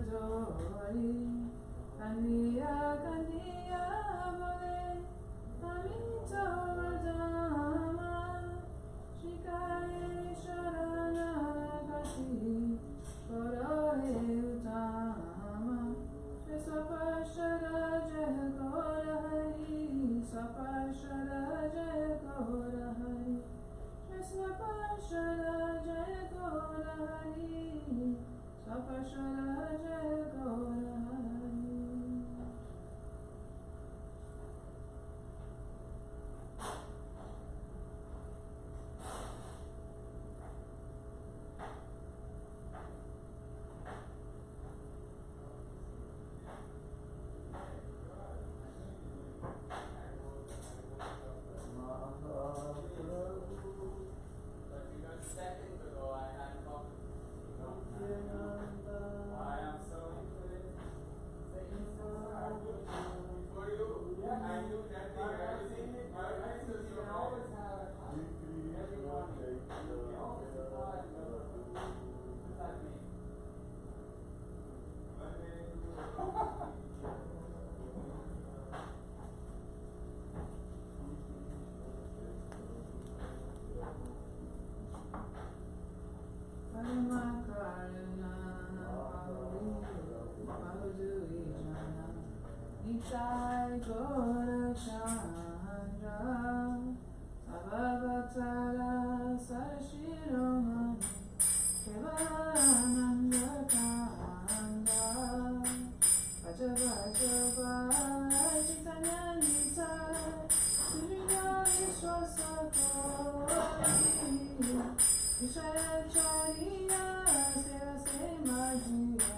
Chupadori, Kandiya Kandiya Bole, Amito Radama, Shikaye Sharana Gati, Korohe Utama, Swapashara Jaya Gora Hari, Swapashara Jaya Gora Hari, Swapashara Jaya Gora Hari, Swapashara Jaya Gora Hari. Nitai Gora Chandra Abhavatara Sarashiromani Kevalananda Kanda Vajavajava Chaitanya Nitai Srija Vishwasakori Vishaya Chariya Seva Semajiya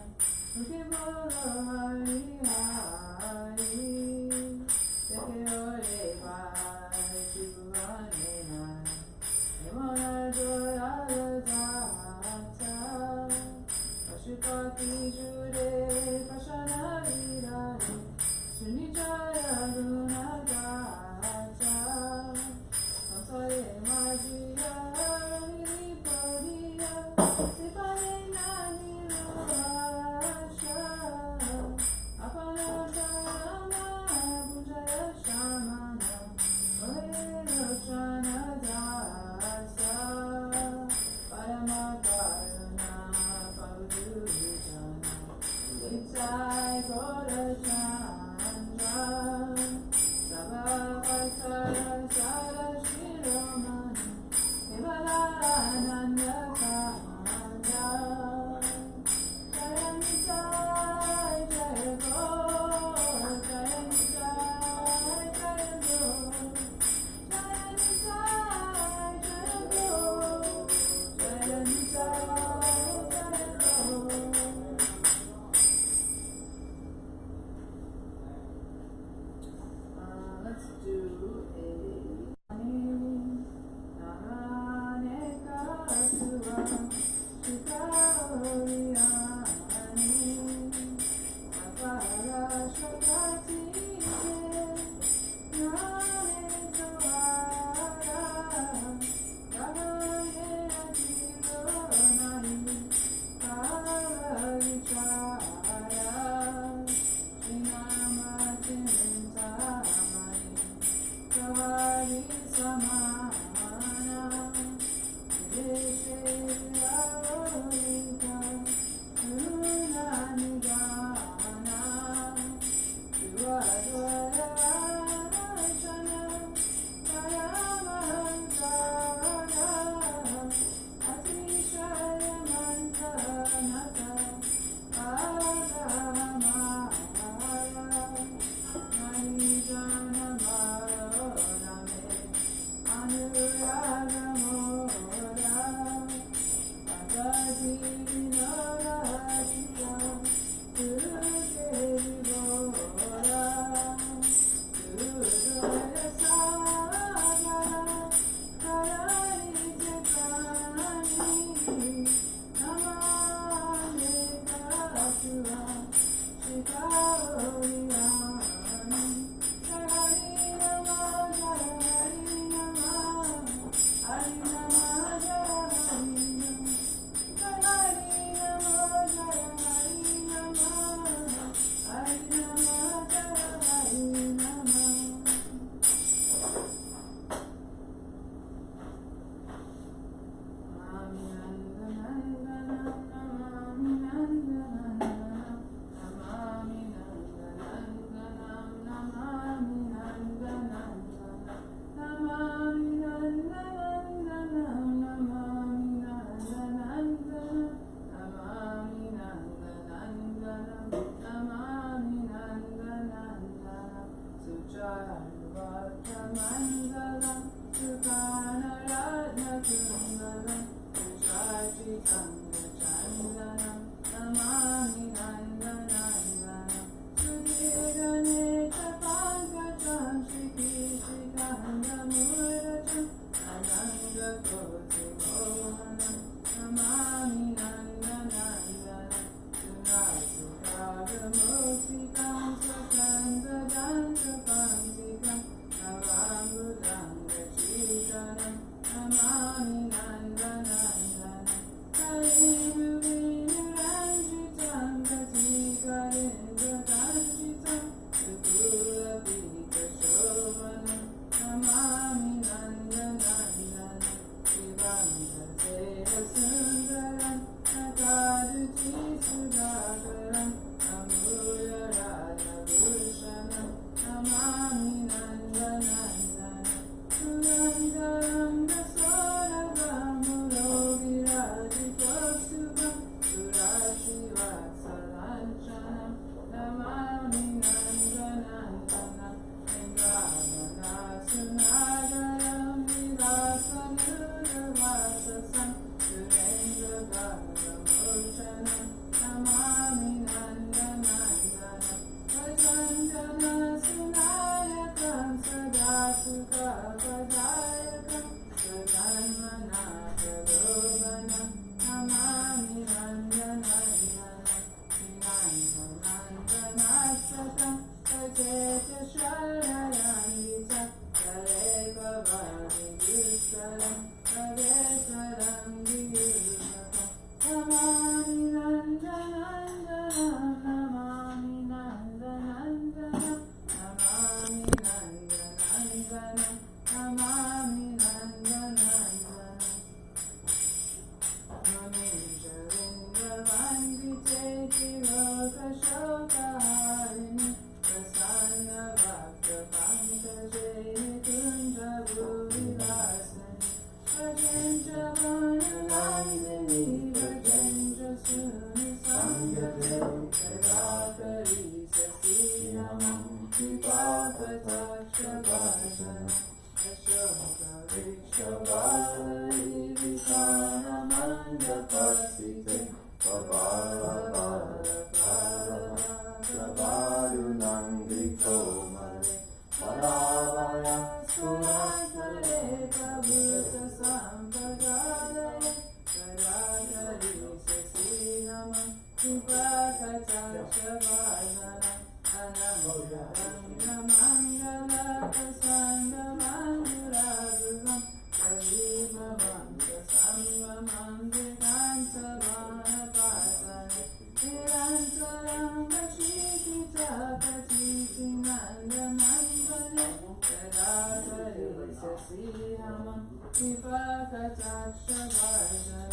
Muke Bolo Hari Hari Teke Ore Vai Tribhuvane Nai Hemana Joya Ladata Pashupati Jure Pashana Virari Srinijaya Gunagata Samsare Majiya Niripadiya Sipane Nani Ruhasha Apana Dharma Bhujaya Shamana Ohero Chana Dasa Parama Karuna Pavudujana Nitai Gora Chandra Sabhavatara Sarashiromani Kevalananda Kanda Jaya Nitai Jaya Gaur Jaya Nitai Jaya Gaur Jaya Nitai Jaya Gaur Jaya Nitai Jaya Gaur. Let's do a Narane Kasura Shikaoriyani Apara Shakati Name Zawara Ravane Ajironari Kavarichara Shinama Chintamani Kavari Samana Deshe Aorika Unanigana Tuadwaya Shana Kayamantara Atishaya Mantanata Agamara Manijana Marorame Anuraga Mora Pagati Vinodashika Turudevi Bora Turudoya Sagara Karani Jekani Namane Kasura Shikaoriyani Jagani Nama Jagani Nama Hari Nama Jagani Nama Jagani Nama Sangate Kadakari Sasinamam Vipakatakshabhajanam Ashoka Vikshavai Vikanamandapasite Pavarunangrikomare Paravaya Suratmare Prabhuta Sampadadaya Kadakari Sasinamam Vipakatakshabhajanam Anandarangamangala-pasandamandurabhuvam Savimamanta-samvamandrikansavanapasane Nirantaram-vashikita-patitinandanandane Kadakari-sasihamam Vipakatakshabhajanam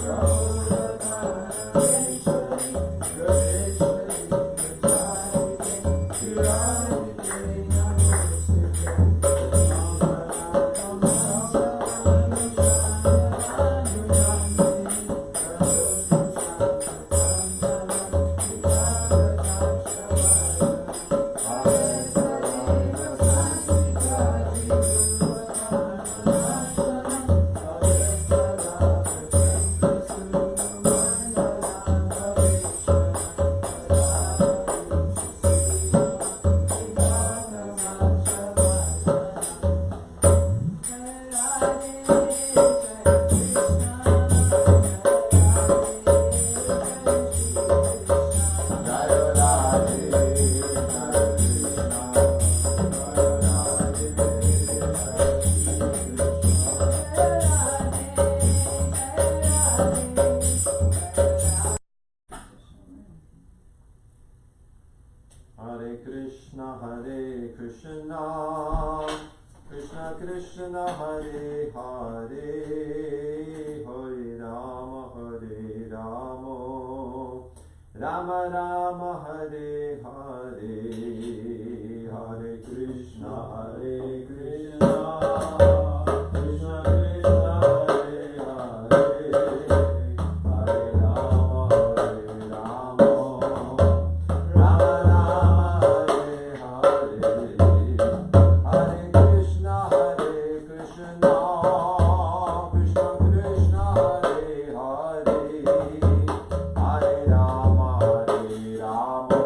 Go. Hare Krishna, Krishna Krishna, Hare Hare, Hare Rama, Rama Rama, Hare Hare, Hare Krishna, Krishna Krishna, Hare Hare, Hare Rama, Rama Rama, Hare Hare, Hare Krishna, Krishna Krishna, Hare Hare, Hare Rama, Rama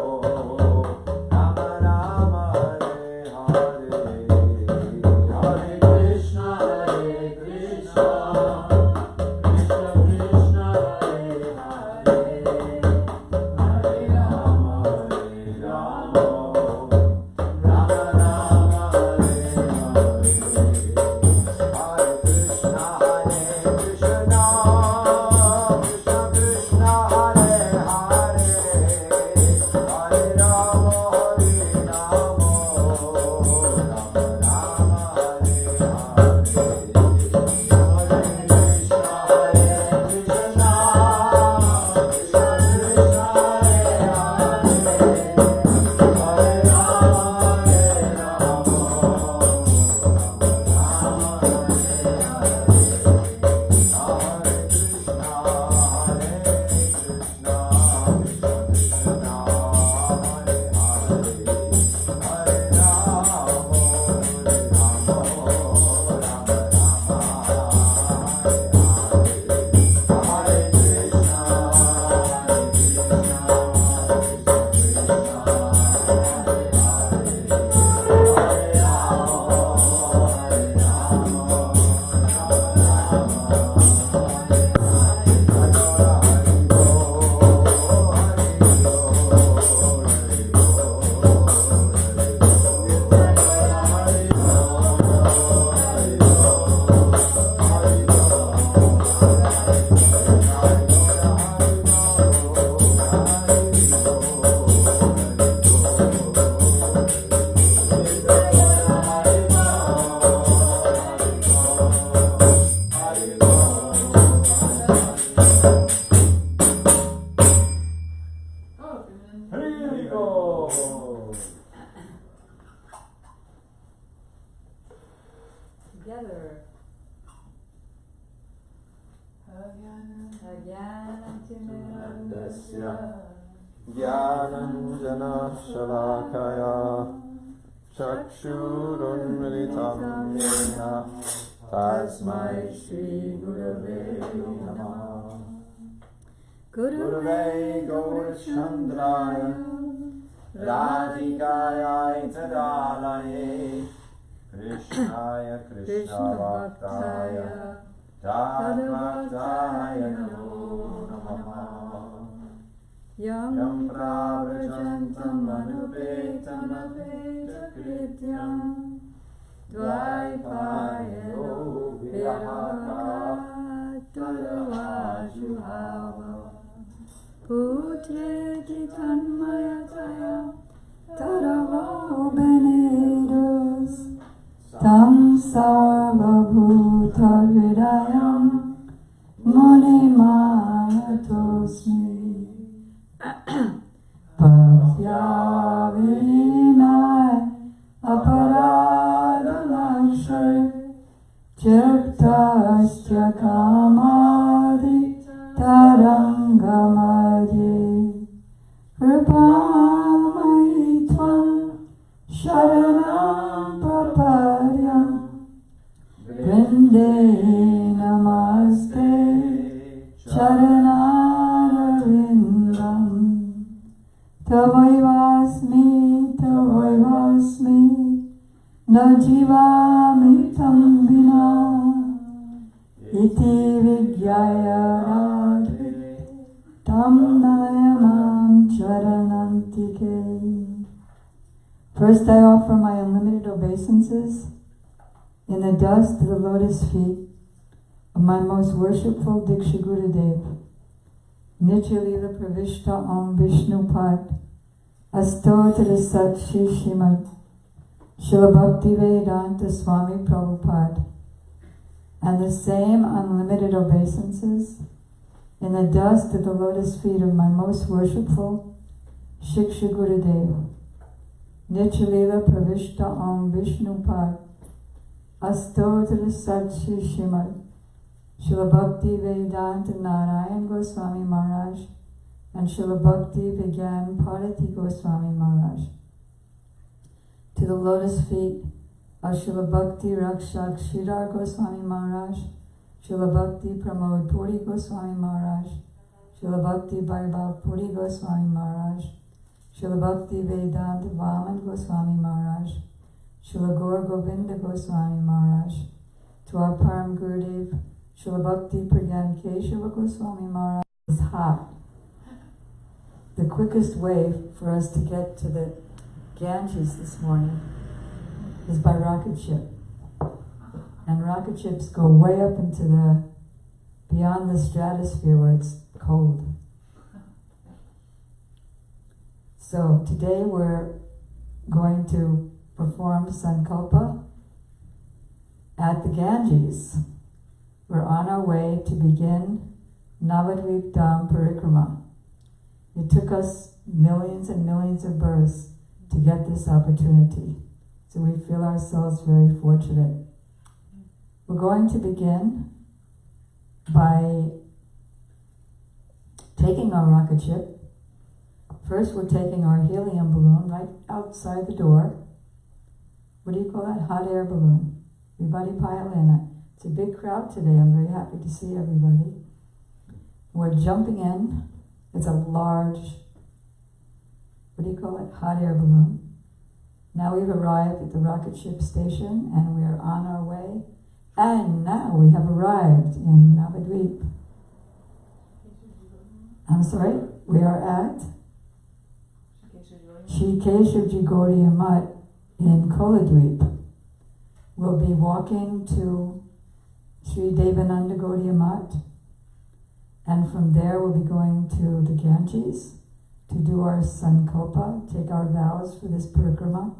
Rama, Hare Hare, Hare Krishna, Krishna Krishna, Hare Hare, Hare Rama, Rama Rama, Hare Hare, Hare Krishna, Krishna Krishna, Hare Hare, Hare Rama, Rama Rama, Hare Hare, Hare Krishna, Krishna Krishna, Hare Together. Tasya Jnananjana Shalakaya Chakshurunmilitam Yena Tasmai Shri Gurave Namah. Gurave Gaurachandraya Radhikaya Tadalaye Krishnaya Krishna Bhaktaya Tadvaktaya Namo Namaha. Yam Pravrajantam Anupetam Apetakriyam Dvaipayano Viraka Tadavajuhava Putreti Tanmayataya Taravo Benedus Tam Sarvabhuta Hridayam Munimayatosmi Bhakyavinay Aparadalakshay Chirtasya Kamadi Tarangamadye Kripamayi Tvam Sharanam Praparyam Vrinde Namaste Charanarvindam Tavaivasmi Na jivami tam vina Iti vigyaya radhe Tam nayamam charanantike. First I offer my unlimited obeisances in the dust of the lotus feet of my most worshipful Diksha Gurudev, Nitya Lila Pravishta Om Vishnu Pad, Astotra Sat Shri Srimad Srila Bhaktivedanta Swami Prabhupada, and the same unlimited obeisances in the dust of the lotus feet of my most worshipful Shiksha Gurudev, Nichalila Pravishta Om Vishnupad, Astotra Sat Shri Srimad Srila Bhaktivedanta Narayan Goswami Maharaj and Srila Bhakti Vigyan Parati Goswami Maharaj. To the lotus feet of Srila Bhakti Rakshak Sridhar Goswami Maharaj, Srila Bhakti Pramod Puri Goswami Maharaj, Srila Bhakti Vaibhav Puri Goswami Maharaj, Srila Bhakti Vedanta Vaman Goswami Maharaj, Srila Gaur Govinda Goswami Maharaj, to our Param Gurudev, Srila Bhakti Pragyan Keshava Goswami Maharaj. Is hot. The quickest way for us to get to the Ganges this morning is by rocket ship. And rocket ships go way up into beyond the stratosphere where it's cold. So today we're going to perform Sankalpa at the Ganges. We're on our way to begin Navadvipa Dham parikrama. It took us millions and millions of births to get this opportunity. So we feel ourselves very fortunate. We're going to begin by taking our rocket ship. First we're taking our helium balloon right outside the door. What do you call that? Hot air balloon. Everybody pile in. It's a big crowd today. I'm very happy to see everybody. We're jumping in. It's a large, what do you call it? Hot air balloon. Now we've arrived at the rocket ship station and we are on our way. And now we have arrived in Navadvipa. I'm sorry, we are at Shri Keshavji Gaudiya Math in Koladweep. We'll be walking to Sri Devananda Gaudiya Math, and from there we'll be going to the Ganges to do our Sankalpa, take our vows for this parikrama,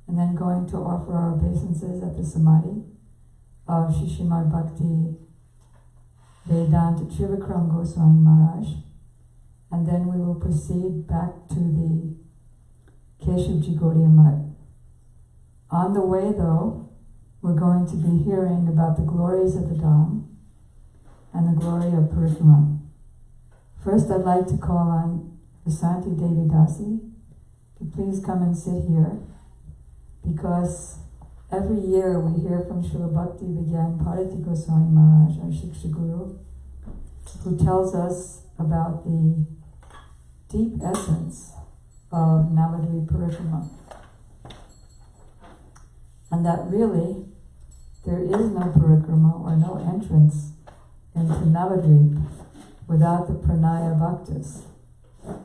and then going to offer our obeisances at the Samadhi of Shri Srimad Bhakti Vedanta Trivikram Goswami Maharaj, and then we will proceed back to the Keshavji Gaudiya Math. On the way though, we're going to be hearing about the glories of the Dham and the glory of parikrama. First I'd like to call on Vasanti Devi Dasi to please come and sit here, because every year we hear from Srila Bhakti Vigyan Parati Goswami Maharaj, our Shiksha Guru, who tells us about the deep essence of Navadvipa parikrama. And that really, there is no parikrama or no entrance into Navadvipa without the pranaya bhaktas.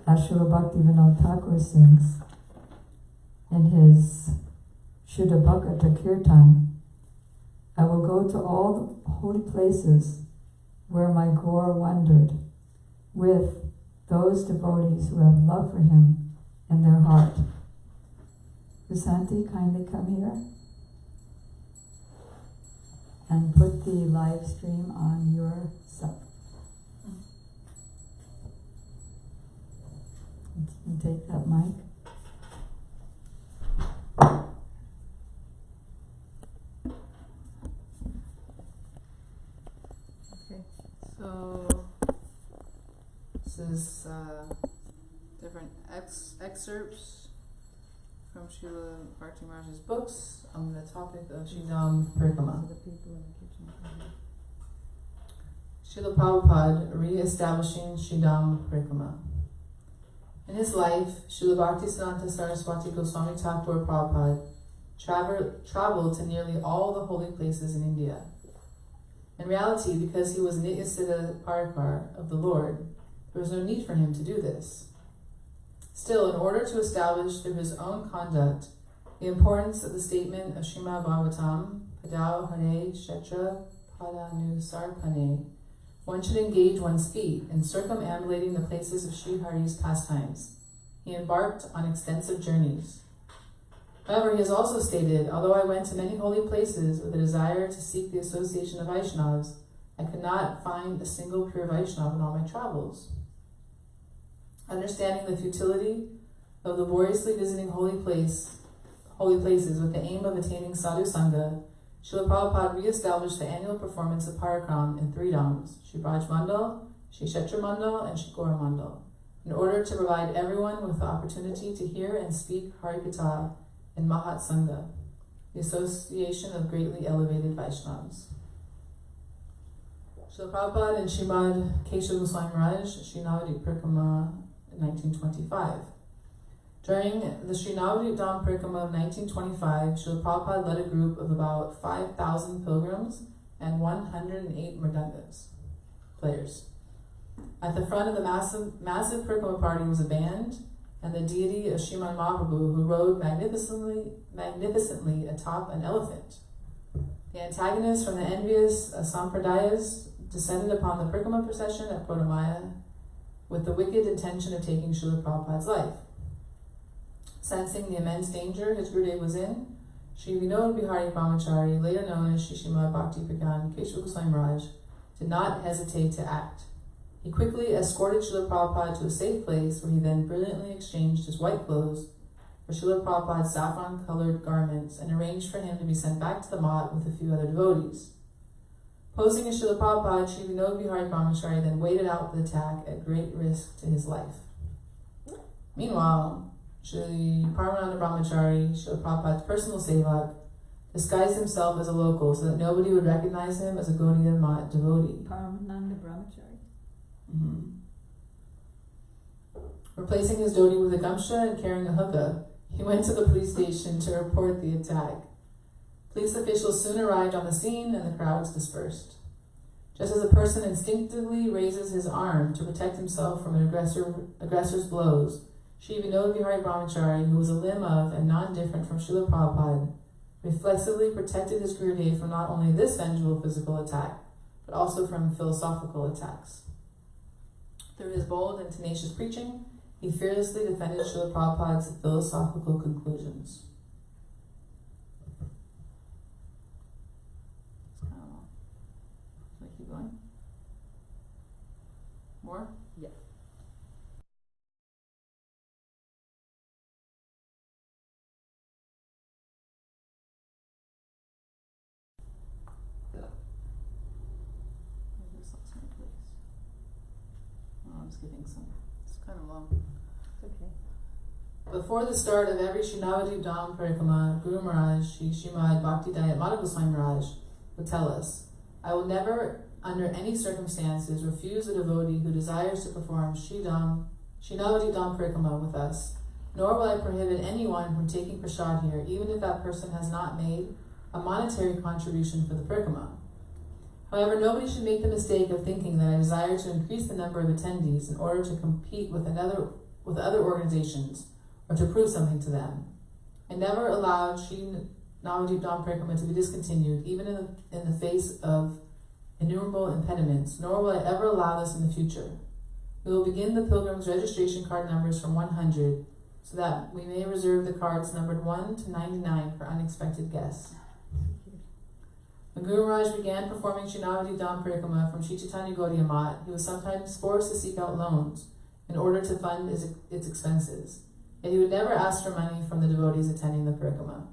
As Srila Bhakti Vinod Thakur sings in his Shuddha Bhakta Kirtan, I will go to all the holy places where my Gaur wandered with those devotees who have love for him in their heart. Vasanti, kindly come here and put the live stream on yourself. And take that mic. Okay, so this is different excerpts from Srila Bhakti Maharaj's books on the topic of Sridham Parikrama. Srila Prabhupada re-establishing Sridham Parikrama. In his life, Srila Bhaktisiddhanta Saraswati Goswami Thakur Prabhupada traveled to nearly all the holy places in India. In reality, because he was Nityasiddha Parikar of the Lord, there was no need for him to do this. Still, in order to establish through his own conduct the importance of the statement of Srimad Bhagavatam, Padao Hare Kshetra Padanusarpane, one should engage one's feet in circumambulating the places of Sri Hari's pastimes. he embarked on extensive journeys. However, he has also stated, although I went to many holy places with a desire to seek the association of Vaishnavas, I could not find a single pure Vaishnava in all my travels. Understanding the futility of laboriously visiting holy places with the aim of attaining sadhu sangha, Srila Prabhupada re-established the annual performance of parikrama in 3 dhams, Shri Braj Mandal, Shri Kshetra Mandal, and Shri Gora Mandal, in order to provide everyone with the opportunity to hear and speak Harikatha in Mahat Sangha, the association of greatly elevated Vaishnavas. Srila Prabhupada and Srimad Keshav Goswami Maharaj, Sri Navadvipa parikrama in 1925. During the Sri Navadvipa parikrama of 1925, Srila Prabhupada led a group of about 5,000 pilgrims and 108 mridangas players. At the front of the massive parikrama party was a band and the deity of Sriman Mahaprabhu, who rode magnificently atop an elephant. The antagonists from the envious Sampradayas descended upon the parikrama procession at Kodamaya with the wicked intention of taking Srila Prabhupada's life. Sensing the immense danger his Gurudev was in, Sri Vinod Bihari Brahmachari, later known as Sri Srimad Bhakti Pragyan Keshav Goswami Maharaj, did not hesitate to act. He quickly escorted Srila Prabhupada to a safe place where he then brilliantly exchanged his white clothes for Srila Prabhupada's saffron-colored garments and arranged for him to be sent back to the Math with a few other devotees. Posing as Srila Prabhupada, Sri Vinod Bihari Brahmachari then waited out the attack at great risk to his life. Meanwhile, Sri Paramananda Brahmachari, Srila Prabhupada's personal sevak, disguised himself as a local so that nobody would recognize him as a Gaudiya Math devotee. Paramananda Brahmachari. Replacing his dhoti with a gamsha and carrying a hookah, he went to the police station to report the attack. Police officials soon arrived on the scene and the crowds dispersed. Just as a person instinctively raises his arm to protect himself from an aggressor's blows, Sri Vinod Bihari Brahmachari, who was a limb of and non-different from Srila Prabhupada, reflexively protected his Gurudev from not only this vengeful physical attack, but also from philosophical attacks. Through his bold and tenacious preaching, he fearlessly defended Srila Prabhupada's philosophical conclusions. It's kind of long. Should I keep going? More? Yeah. I just lost my place. Oh, I'm skipping some. It's kind of long. Okay. Before the start of every Sri Navadvipa parikrama, Guru Maharaj, Sri Srimad Bhakti-Dayat Madhav Goswami Maharaj, would tell us, I will never, under any circumstances, refuse a devotee who desires to perform Sri Navadvipa parikrama with us, nor will I prohibit anyone from taking prasad here, even if that person has not made a monetary contribution for the parikrama. However, nobody should make the mistake of thinking that I desire to increase the number of attendees in order to compete with other organizations or to prove something to them. I never allowed Sri Navadvipa parikrama to be discontinued, even in the face of innumerable impediments, nor will I ever allow this in the future. We will begin the pilgrims' registration card numbers from 100, so that we may reserve the cards numbered 1 to 99 for unexpected guests. When Guru Maharaj began performing Sri Navadvipa parikrama from Sri Chaitanya Gaudiya Math, he was sometimes forced to seek out loans in order to fund its expenses. Yet he would never ask for money from the devotees attending the parikrama.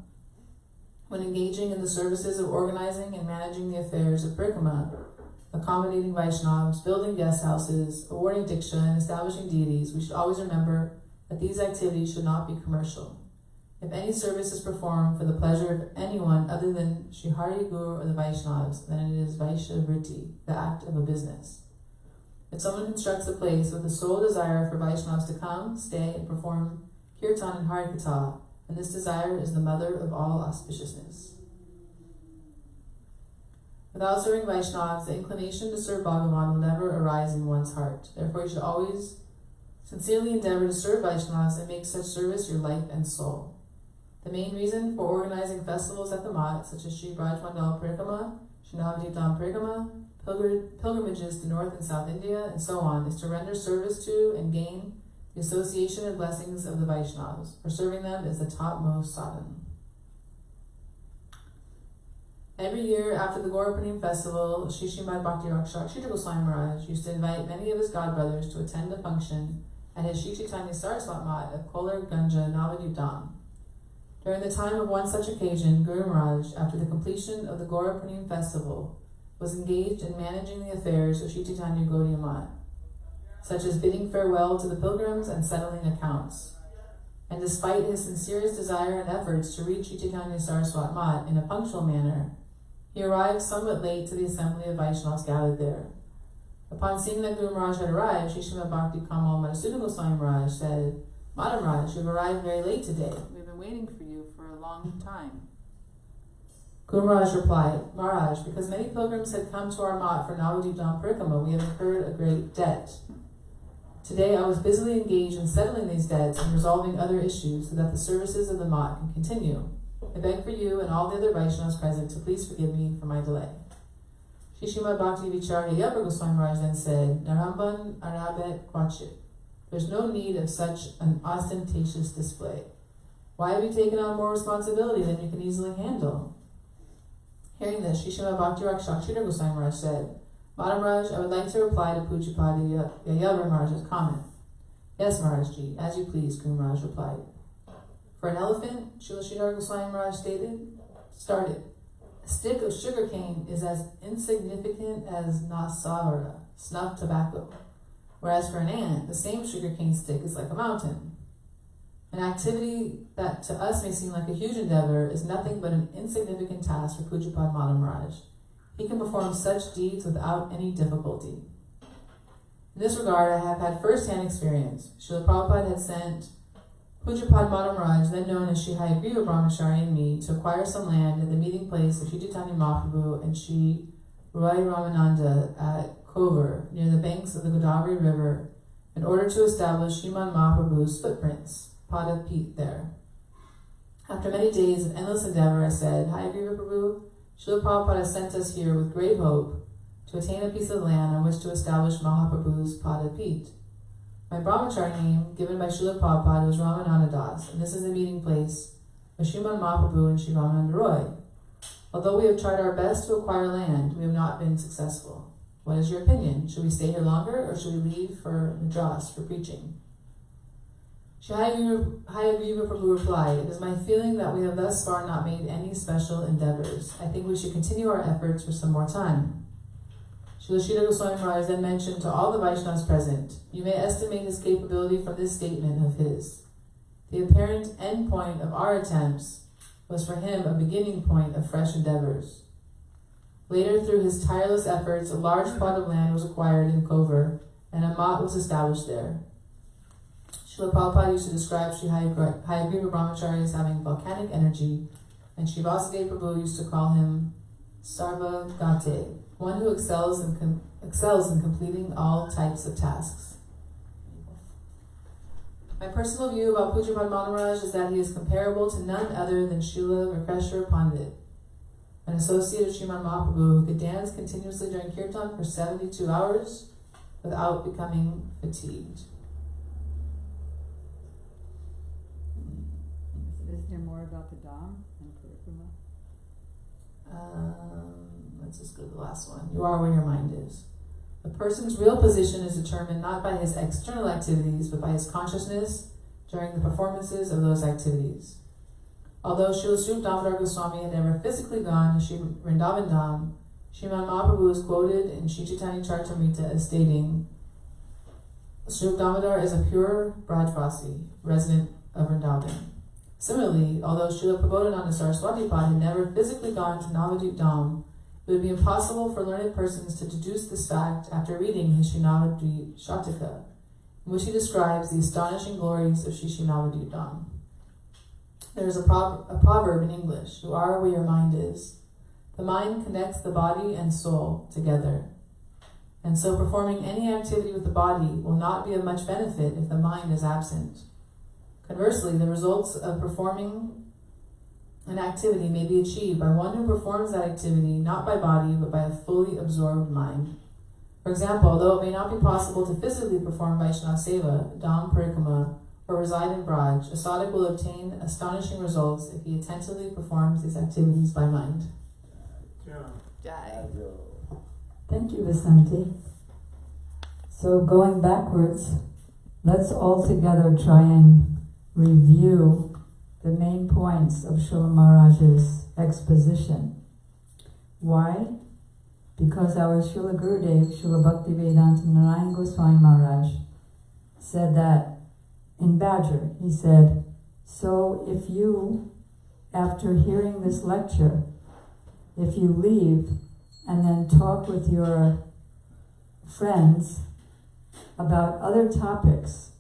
When engaging in the services of organizing and managing the affairs of parikrama, accommodating Vaishnavas, building guest houses, awarding diksha, and establishing deities, we should always remember that these activities should not be commercial. If any service is performed for the pleasure of anyone other than Sri Hari, Guru, or the Vaishnavas, then it is Vaishya Vritti, the act of a business. If someone constructs a place with the sole desire for Vaishnavas to come, stay, and perform Kirtan and Harikatha, and this desire is the mother of all auspiciousness. Without serving Vaishnavas, the inclination to serve Bhagavan will never arise in one's heart. Therefore, you should always sincerely endeavor to serve Vaishnavas and make such service your life and soul. The main reason for organizing festivals at the Math, such as Sri Braj Mandal Parikrama, Sri Navadvipa Parikrama, pilgrimages to North and South India, and so on, is to render service to and gain the the association and blessings of the Vaishnavas, for serving them is the topmost sadhana. Every year after the Gaurapanim festival, Shishimad Bhakti Rakshak Sridhar Goswami Maharaj used to invite many of his godbrothers to attend a function at his Shri Chaitanya Saraswat Mat at Kolar Ganja Navadvipa. During the time of one such occasion, Guru Maharaj, after the completion of the Gaurapanim festival, was engaged in managing the affairs of Shri Chaitanya Gaudiya Mat, such as bidding farewell to the pilgrims and settling accounts. And despite his sincerest desire and efforts to reach Shri Chaitanya Saraswat Mat in a punctual manner, he arrived somewhat late to the assembly of Vaishnavas gathered there. Upon seeing that Guru Maharaj had arrived, Shri Srimad Bhakti Kamal Madhusudana Goswami Maharaj said, "Madam Raj, you have arrived very late today. We've been waiting for you for a long time." Guru Maharaj replied, "Maharaj, because many pilgrims had come to our mat for Navadvipa parikrama, we have incurred a great debt. Today I was busily engaged in settling these debts and resolving other issues so that the services of the mat can continue. I beg for you and all the other Vaishnavas present to please forgive me for my delay." Shri Srimad Bhakti Vicharya Yabra Goswami Maharaj then said, "Naramban Arabet Kwachit. There's no need of such an ostentatious display. Why have you taken on more responsibility than you can easily handle?" Hearing this, Shri Srimad Bhakti Rakshak Sridhar Goswami Maharaj said, "Madam Raj, I would like to reply to Pujapada Yayavra Maharaj's comment." "Yes, Maharajji, as you please," Guru Maharaj replied. "For an elephant," Srila Sridhar Goswami Maharaj started, "a stick of sugar cane is as insignificant as nasara, snuff tobacco. Whereas for an ant, the same sugar cane stick is like a mountain. An activity that to us may seem like a huge endeavor is nothing but an insignificant task for Pujapad Madam Maharaj. He can perform such deeds without any difficulty." In this regard, I have had first-hand experience. Srila Prabhupada had sent Pujapad Madam Maharaj, then known as Sri Hayagriva Brahmachari, and me to acquire some land at the meeting place of Sri Chaitanya Mahaprabhu and Sri Roy Ramananda at Kovar, near the banks of the Godavari River, in order to establish Sriman Mahaprabhu's footprints, Pada Pit, there. After many days of endless endeavor, I said, "Hayagriva Prabhu, Srila Prabhupada sent us here with great hope to attain a piece of land on which to establish Mahaprabhu's Pada Pit. My brahmachari name, given by Srila Prabhupada, was Ramananda Das, and this is the meeting place of Sriman Mahaprabhu and Sri Ramananda Roy. Although we have tried our best to acquire land, we have not been successful. What is your opinion? Should we stay here longer, or should we leave for Madras for preaching?" Shri Hayagriva Prabhu replied, "It is my feeling that we have thus far not made any special endeavors. I think we should continue our efforts for some more time." Srila Sridhar Goswami Maharaj then mentioned to all the Vaishnavas present, "You may estimate his capability from this statement of his. The apparent end point of our attempts was for him a beginning point of fresh endeavors. Later, through his tireless efforts, a large plot of land was acquired in Kovar, and a mat was established there. Srila Prabhupada used to describe Sri Hayagriva Brahmachari as having volcanic energy, and Sri Vasudeva Prabhu used to call him Sarva Gate, one who excels in completing all types of tasks. My personal view about Pujapad Maharaj is that he is comparable to none other than Srila Rakeshwar Pandit, an associate of Sriman Mahaprabhu who could dance continuously during kirtan for 72 hours without becoming fatigued." Is there more about the Dham and parikrama? Let's just go to the last one. "You are where your mind is. A person's real position is determined not by his external activities, but by his consciousness during the performances of those activities. Although Srila Sri Damodar Goswami had never physically gone to Sri Vrindavan Dham, Sriman Mahaprabhu is quoted in Sri Chaitanya Charitamrita as stating, Sri Damodar is a pure Brajvasi, resident of Vrindavan. Similarly, although Srila Prabodhananda Saraswati Pad had never physically gone to Navadvipa Dham, it would be impossible for learned persons to deduce this fact after reading his Sri Navadvipa Shataka, in which he describes the astonishing glories of Sri Navadvipa Dham. There is a proverb in English, "You are where your mind is." The mind connects the body and soul together. And so performing any activity with the body will not be of much benefit if the mind is absent. Conversely, the results of performing an activity may be achieved by one who performs that activity not by body but by a fully absorbed mind. For example, although it may not be possible to physically perform Vaishnava Seva, Dham parikrama, or reside in Braj, a sadhak will obtain astonishing results if he attentively performs these activities by mind. Jai. Thank you, Vasanti. So going backwards, let's all together try and review the main points of Srila Maharaj's exposition. Why? Because our Srila Gurudev, Srila Bhaktivedanta Narayan Goswami Maharaj, said that in Badger, he said, so if you, after hearing this lecture, if you leave and then talk with your friends about other topics,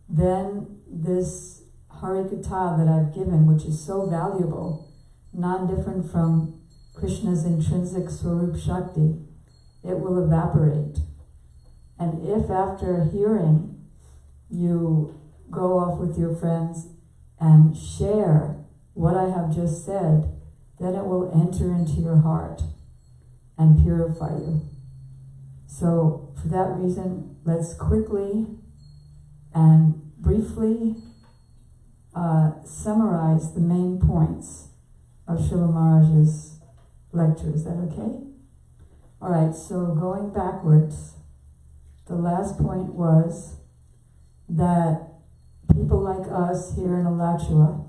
then this Harikatha that I've given, which is so valuable, non-different from Krishna's intrinsic Swarup Shakti, it will evaporate. And if after hearing you go off with your friends and share what I have just said, then it will enter into your heart and purify you. So for that reason, let's quickly and briefly summarize the main points of Srila Maharaj's lecture. Is that okay? Alright, so going backwards, the last point was that people like us here in Alachua,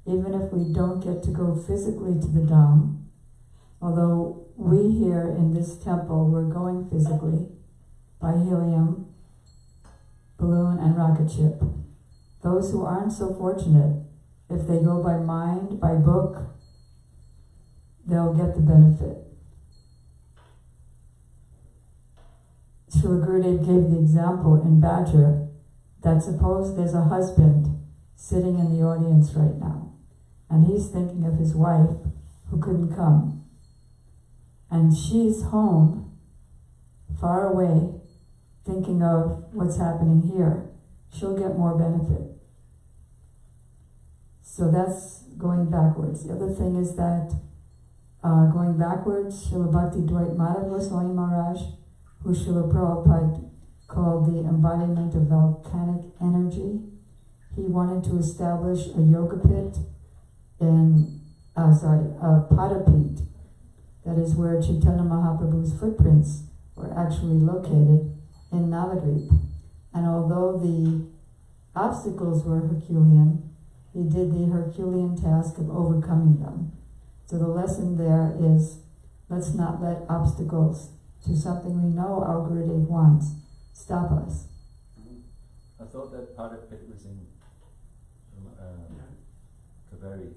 even if we don't get to go physically to the Dham, although we here in this temple, we're going physically by helium, balloon, and rocket ship. Those who aren't so fortunate, if they go by mind, by book, they'll get the benefit. Srila Gurudev gave the example in Badger that suppose there's a husband sitting in the audience right now, and he's thinking of his wife who couldn't come. And she's home, far away, thinking of what's happening here. She'll get more benefit. So that's going backwards. The other thing is that going backwards, Srila Bhakti Dwight Madhav Goswami Maharaj, who Srila Prabhupada called the embodiment of volcanic energy, he wanted to establish a yoga pit in, a Padapit, that is where Chaitanya Mahaprabhu's footprints were actually located in Navadvipa. And although the obstacles were Herculean, he did the Herculean task of overcoming them. So the lesson there is, let's not let obstacles to something we know our Gurudev wants stop us. I thought that Padapit was in Kaveri.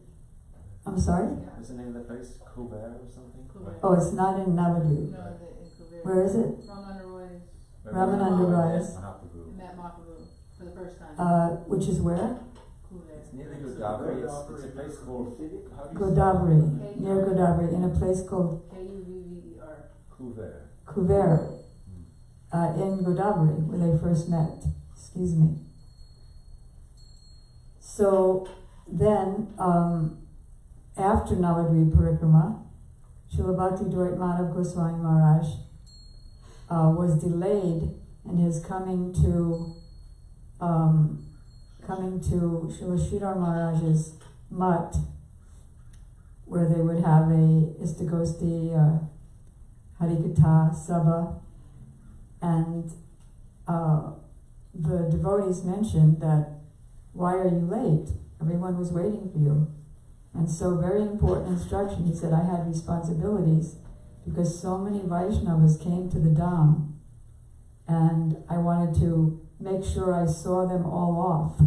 I'm sorry? What's the name of the place? Kuber or something? Kuber. Oh, it's not in Navadvipa. No, in Kuveri. Where is it? Ramananda Roy's. Ramananda Roy's. Mahaprabhu. Met Mahaprabhu for the first time. Which is where? Kuveri. It's near the Godavari. It's a place called Godavari. Near Godavari, in a place called Kuvver. Kuver. Kuver. In Godavari, where they first met. Excuse me. So then, after Navadvipa Parikrama, Srila Bhakti Dwight Madhav Goswami Maharaj was delayed in his coming to Srila Sridhar Maharaj's mutt, where they would have a Istagosti Harikatha Sabha, and the devotees mentioned that, why are you late? Everyone was waiting for you. And so, very important instruction, he said, I had responsibilities because so many Vaishnavas came to the Dham, and I wanted to make sure I saw them all off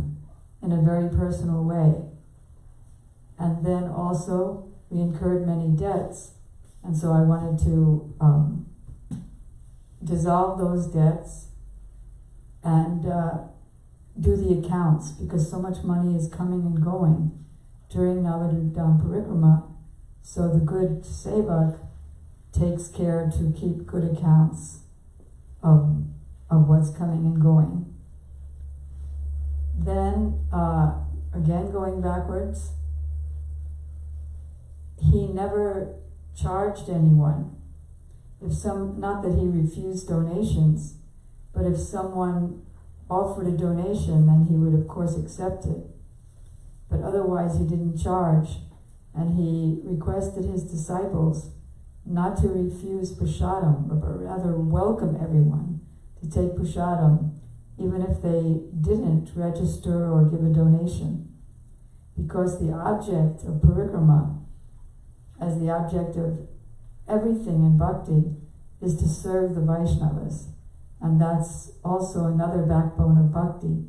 in a very personal way. And then also, we incurred many debts, and so I wanted to dissolve those debts and do the accounts, because so much money is coming and going during Navadvipa Parikrama, so the good sevak takes care to keep good accounts of what's coming and going. Then, again going backwards, he never charged anyone not that he refused donations, but if someone offered a donation, then he would of course accept it. But otherwise he didn't charge, and he requested his disciples not to refuse prasadam, but rather welcome everyone to take prasadam, even if they didn't register or give a donation. Because the object of parikrama, as the object of everything in bhakti, is to serve the Vaishnavas. And that's also another backbone of bhakti,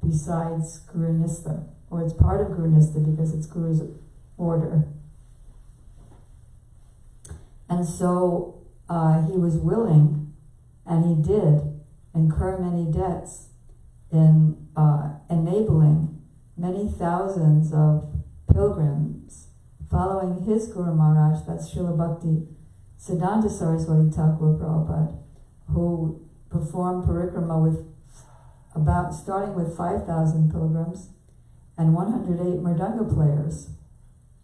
besides Guru Nistha, or it's part of Guru Nistha because it's Guru's order. And so he was willing, and he did, incur many debts in enabling many thousands of pilgrims following his Guru Maharaj, that's Srila Bhakti Siddhanta Saraswati Thakur Prabhupada, who performed parikrama with starting with 5,000 pilgrims and 108 mridanga players.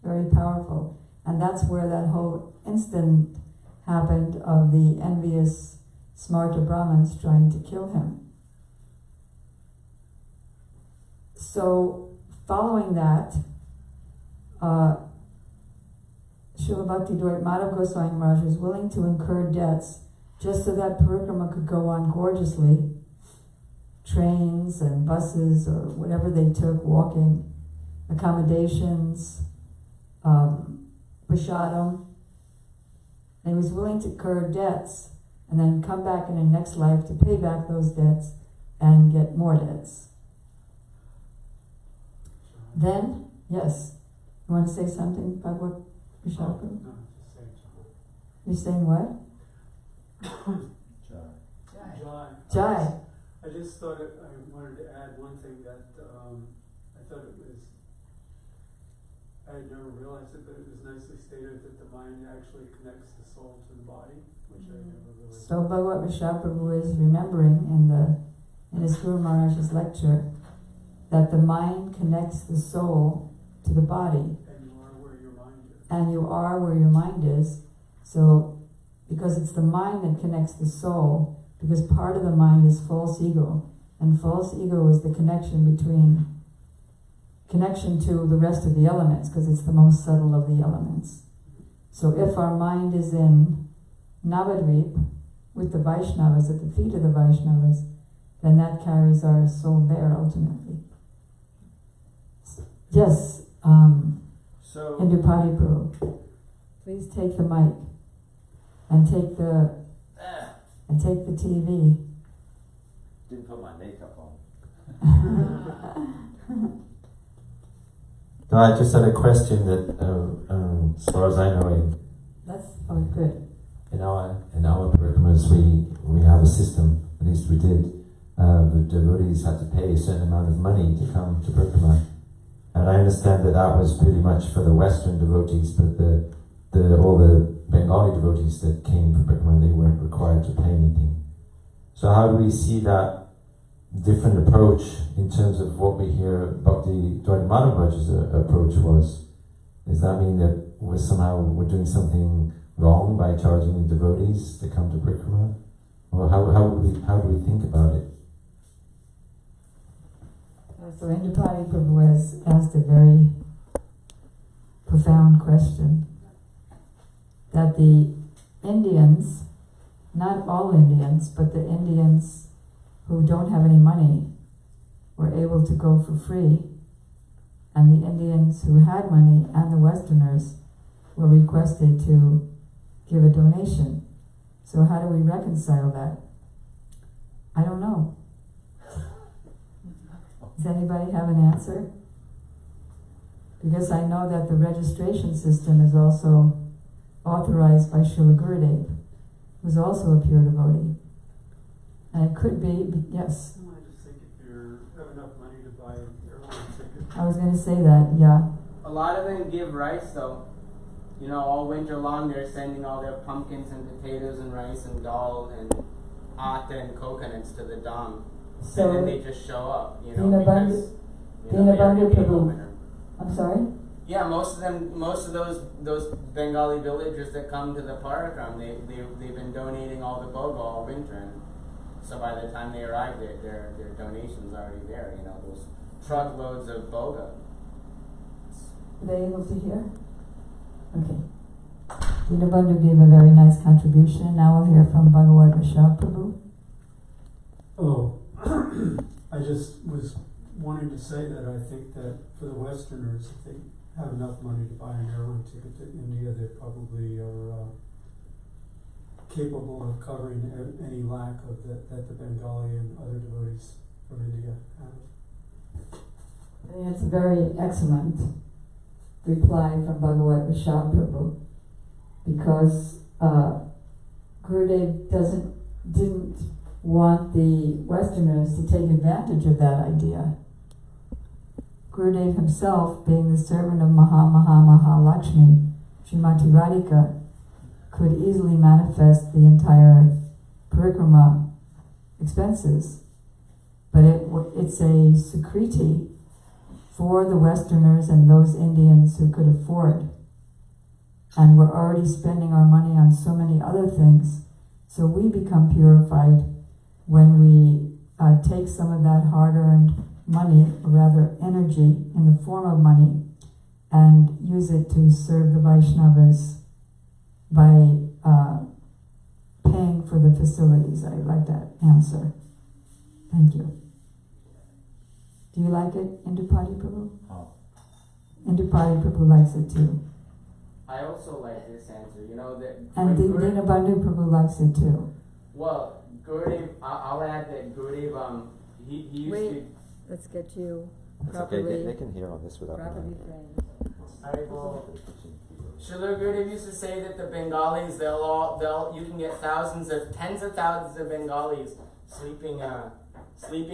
Very powerful. And that's where that whole incident happened of the envious Smarta Brahmins trying to kill him. So, following that, Srila Bhakti Madhav Goswami Maharaj was willing to incur debts just so that parikrama could go on gorgeously. Trains and buses or whatever they took, walking, accommodations, prasadam. And he was willing to incur debts and then come back in the next life to pay back those debts and get more debts. Then, yes, you want to say something, Bhagavad Vishaka? No, just say John. You're saying what? Jai. I just thought I wanted to add one thing that I thought it was, I had never realized it, but it was nicely stated that the mind actually connects the soul to the body, which I never really. So Bhagavad Vishwaprabhu is remembering in his Guru Maharaj's lecture that the mind connects the soul to the body. And you are where your mind is. And you are where your mind is. So, because it's the mind that connects the soul, because part of the mind is false ego, and false ego is the connection to the rest of the elements, because it's the most subtle of the elements. So if our mind is in Navadvipa, with the Vaishnavas, at the feet of the Vaishnavas, then that carries our soul there ultimately. Yes, So, Indupati Prabhu, please take the mic and take the TV. didn't put my makeup on. No, I just had a question that, as far as I know, Good. in our parikramas, we have a system, at least we did, the devotees had to pay a certain amount of money to come to parikrama. And I understand that was pretty much for the Western devotees, but all the Bengali devotees that came for parikrama, they weren't required to pay anything. So how do we see that different approach in terms of what we hear Bhakti Madhav Maharaj's approach was? Does that mean that we're doing something wrong by charging the devotees to come to parikrama? Or how do we think about it? So Indupati Prabhu has asked a very profound question. That the Indians, not all Indians, but the Indians who don't have any money were able to go for free, and the Indians who had money and the Westerners were requested to give a donation. So how do we reconcile that? I don't know. Does anybody have an answer? Because I know that the registration system is also authorized by Srila Gurudev, who's also a pure devotee. And it could be, yes. I just think if you have enough money to buy an airline ticket. I was going to say that, yeah. A lot of them give rice though. You know, all winter long they're sending all their pumpkins and potatoes and rice and dal and atta and coconuts to the dam. So and then they just show up, you know, Dinabandhu because, you know, they're gonna be Prabhu. opener. I'm sorry? Yeah, most of those Bengali villagers that come to the parikrama, they've been donating all the boga all winter, and so by the time they arrive, their donations already there. You know, those truckloads of boga. Are they able to hear? Okay. Dinabandhu gave a very nice contribution. Now we'll hear from Bhagavad Vishal Prabhu. Oh, I just was wanting to say that I think that for the Westerners, if they have enough money to buy an airline ticket to India, they probably are capable of covering any lack of that the Bengali and other devotees from India have. I think it's a very excellent reply from Bhagavad Vishal Prabhu, because Gurudev didn't want the Westerners to take advantage of that idea. Gurudev himself, being the servant of Mahalakshmi, Srimati Radhika, could easily manifest the entire parikrama expenses, but it's a security for the Westerners and those Indians who could afford. And we're already spending our money on so many other things, so we become purified when we take some of that hard-earned money, or rather energy in the form of money, and use it to serve the Vaishnavas by paying for the facilities. I like that answer. Thank you. Do you like it, Indupati Prabhu? Oh. Indupati Prabhu likes it too. I also like this answer. You know that. And Dinabandhu Prabhu likes it too. Well, Gurudev, I'll add that Gurudev, he used to. Let's get you It's properly, okay, they can hear all this without properly me. framed. Alright, well, Srila Gurudev used to say that the Bengalis, you can get tens of thousands of Bengalis sleeping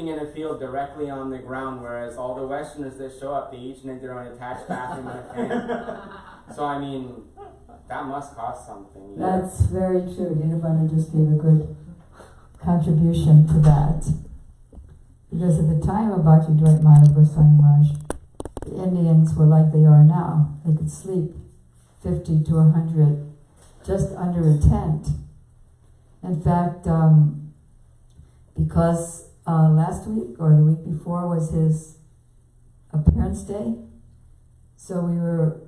in a field directly on the ground, whereas all the Westerners that show up, they each need their own attached bathroom and a fan. So I mean, that must cost something. You know? That's very true. Dinabandhu just gave a good contribution to that. Because at the time of Bhakti Dwight Madhav Goswami Maharaj, the Indians were like they are now. They could sleep 50 to 100 just under a tent. In fact, because last week or the week before was his appearance day, so we were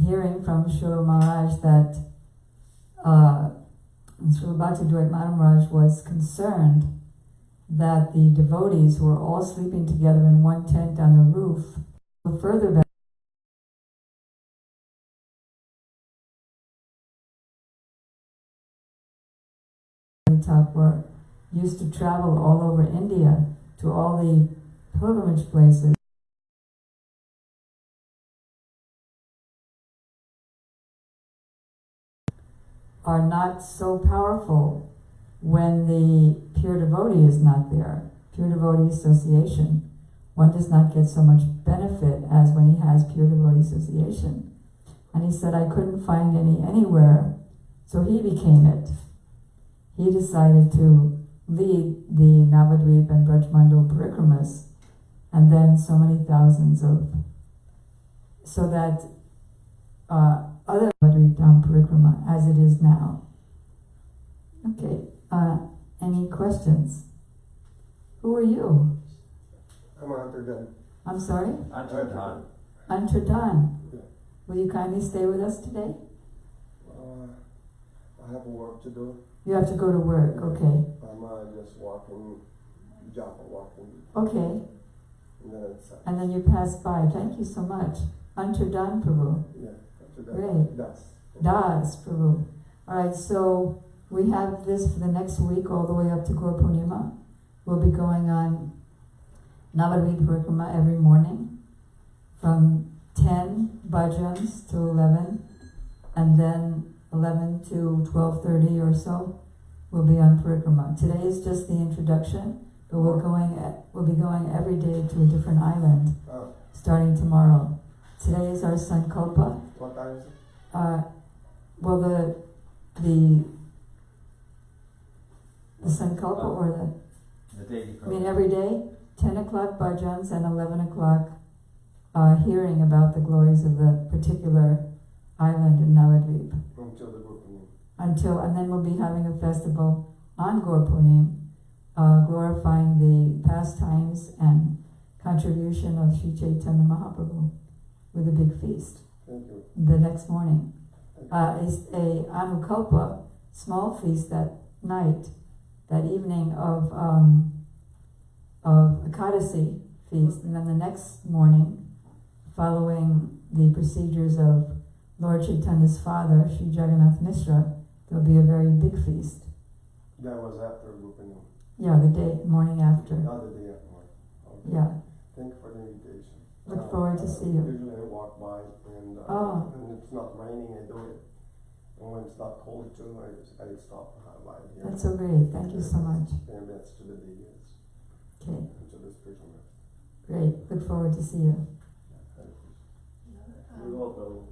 hearing from Srila Maharaj that Srila Bhakti Dwight Madhav Maharaj was concerned that the devotees were all sleeping together in one tent on the roof. Further back, were used to travel all over India to all the pilgrimage places. Are not so powerful when the pure devotee is not there. Pure devotee association. One does not get so much benefit as when he has pure devotee association. And he said, I couldn't find any anywhere, so he became it. He decided to lead the Navadvipa and Brajmandal parikramas, and then so many thousands of, so that other Navadvipa parikrama as it is now. Okay, any questions? Who are you? I'm Antardan. I'm sorry? Antardan. Antardan. Yeah. Will you kindly stay with us today? I have work to do. You have to go to work, okay. I'm just walking, walking. Okay, And then it's and then you pass by. Thank you so much. Antardan Prabhu. yeah, after that. Great. Das Prabhu. Alright, so we have this for the next week all the way up to Gaur Purnima. We'll be going on Navadvipa Parikrama every morning from 10 bhajans to 11, and then 11 to 12:30 or so we'll be on Parikrama. Today is just the introduction, but we'll be going every day to a different island starting tomorrow. Today is our Sankalpa. What time is it? Well, the Sankalpa or The daily I mean every day, 10 o'clock bhajans and 11 o'clock hearing about the glories of the particular island in Navadvipa. Until the group meeting. And then we'll be having a festival on Gaurapunim, glorifying the pastimes and contribution of Sri Chaitanya Mahaprabhu with a big feast. Thank you. The next morning. Is a Anukalpa small feast that night, that evening of Ekadasi feast, and then the next morning, following the procedures of Lord Chaitanya's father, Sri Jagannath Mishra, there'll be a very big feast. That was after group meeting. Yeah, the morning after. Not the day after. Okay. Yeah. Thank you for the invitation. Look forward to see you. Usually I walk by and when it's not raining, I do it. And when it's not cold too, I stop by here. That's so great. Thank you so much. And that's to the day is. Okay. To the spiritual rest. Great. Look forward to see you. We all go.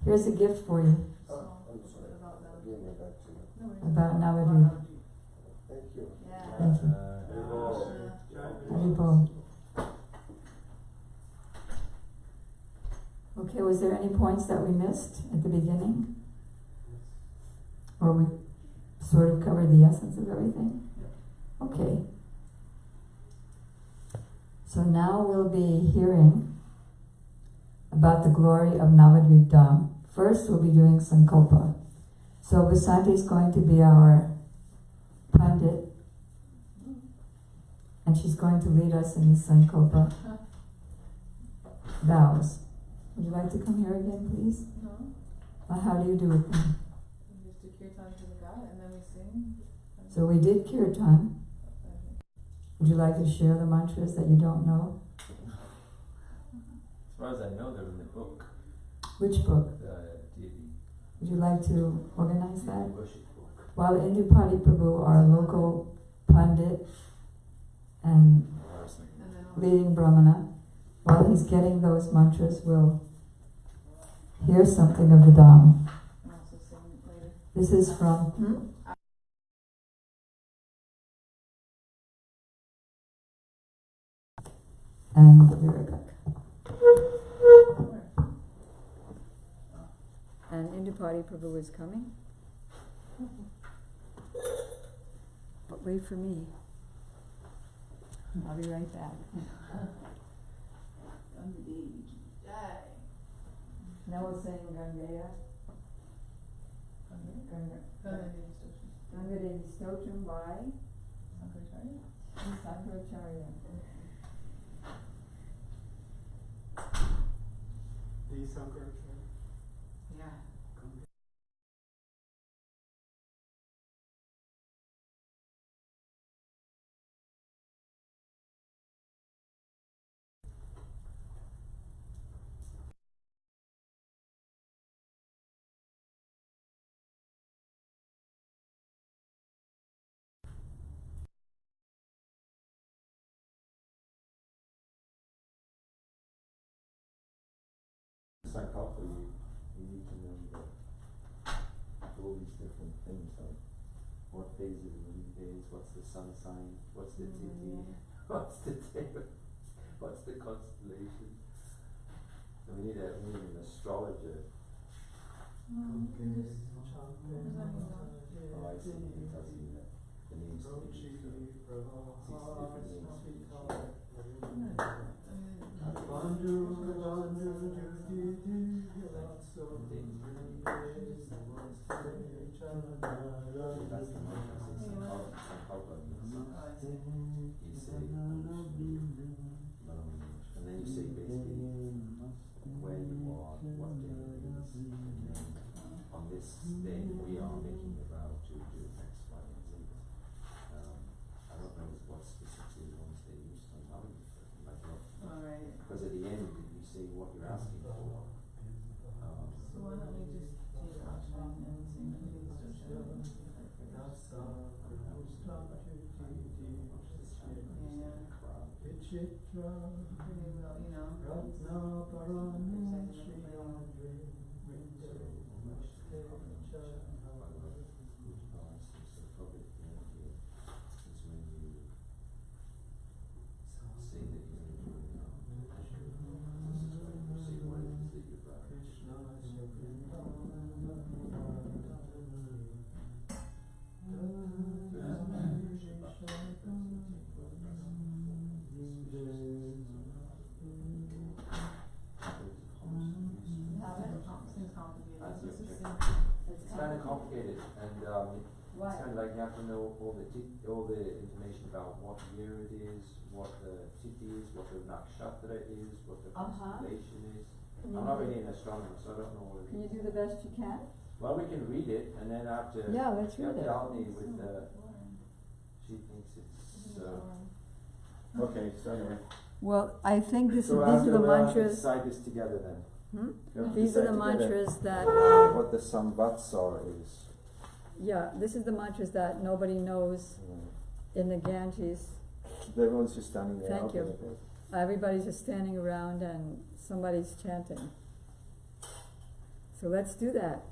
Here's a gift for you I'm sorry. Give me that too. about Navadvipa. Thank you. Thank you. Haribol. Okay, was there any points that we missed at the beginning? Or we sort of covered the essence of everything? Okay. So now we'll be hearing about the glory of Navadvipa Dham. First we'll be doing Sankalpa. So Vasanti is going to be our Pandit, and she's going to lead us in the Sankalpa vows. Would you like to come here again, please? No. How do you do it then? We just do kirtan to the God and then we sing. So we did kirtan. Would you like to share the mantras that you don't know? As far as I know, they're in the book. Which book? The didi. Would you like to organize that? Worship book. While Indupati Prabhu, our local Pandit and leading Brahmana, while he's getting those mantras, we'll hear something of the Dham. And also sing later. This is from... And we'll be right back. And Indupati Prabhu is coming. But wait for me. I'll be right back. Now we'll sing Gangaya. Gangade Stotram by Sankaracharya. The Sankalpa. Yeah. Sankalpa, you need to know that all these different things, like what days of the moon days, what's the sun sign, what's the didi, what's the day, what's the constellation. And we need an astrologer. Oh, I see. It tells you that the names of the different names. That's the mantra. Sankalpa means you say and then you say basically where you are, what day it is, and then on this day we are making a vow to do X, Y, and Z. I don't know what specifically ones they use on how you Alright. because at the end you say what you're asking for. So why don't we just take action and sing the Why? It's kind of like you have to know all the information about what year it is, what the tithi is, what the nakshatra is, what the constellation is. I'm not really an astronomer, so I don't know what it is. Can you do the best you can? Well, we can read it, and then after Yeah, let's read it. tell me with the. She thinks it's. Okay, so anyway. Well, I think So these are the we'll have to mantras. decide this together then. We have to These are decide the together mantras that. what the samvatsar is. Yeah, this is the mantras that nobody knows in the Ganges. Everyone's just standing there. Thank you. Everybody's just standing around and somebody's chanting. So let's do that.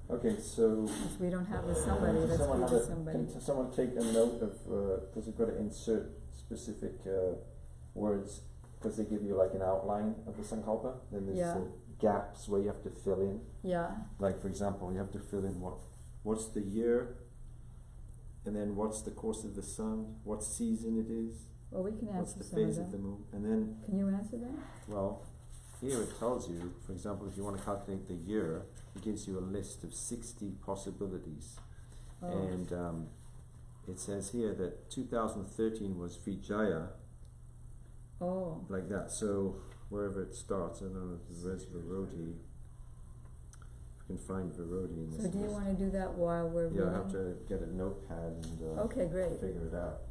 Okay, so Since we don't have the somebody, does let's someone do have the a, somebody. can someone take a note of, does it got to insert specific words, because they give you like an outline of the Sankalpa, then there's Yeah. gaps where you have to fill in. Yeah, Like for example, you have to fill in what's the year, and then what's the course of the sun, what season it is, well, we can what's answer the some of phase of the them. moon, and then, Can you answer that? well, here it tells you, for example, if you want to calculate the year, it gives you a list of 60 possibilities. Oh. And it says here that 2013 was Vijaya, Oh, like that. So wherever it starts, I don't know if there's Virodi. If you can find Virodi in this so do you list. want to do that while we're Yeah, I reading? have to get a notepad and Okay, great. figure it out.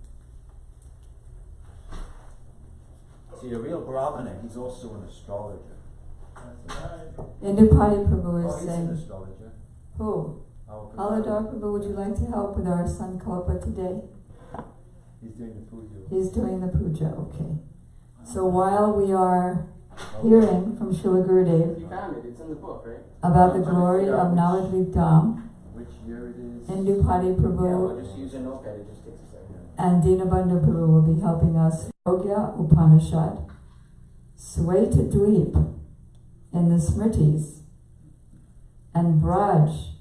See, a real Brahmana, he's also an astrologer. That's right. Indupati Prabhu Oh, is he's an saying, astrologer. who? Our Aladar Prabhu, would you like to help with our Sankalpa today? He's doing the puja. He's doing the puja, okay. So while we are hearing from Srila Gurudev You found it. It's in the book, right? about the glory of Navadvipa Dham, Which year it is? Indupati Yeah, Prabhu we'll just use a notepad. It just takes a second. and Dinabandhu Prabhu will be helping us. Yogya Upanishad, Sweta Dweep in the Smritis, and Braj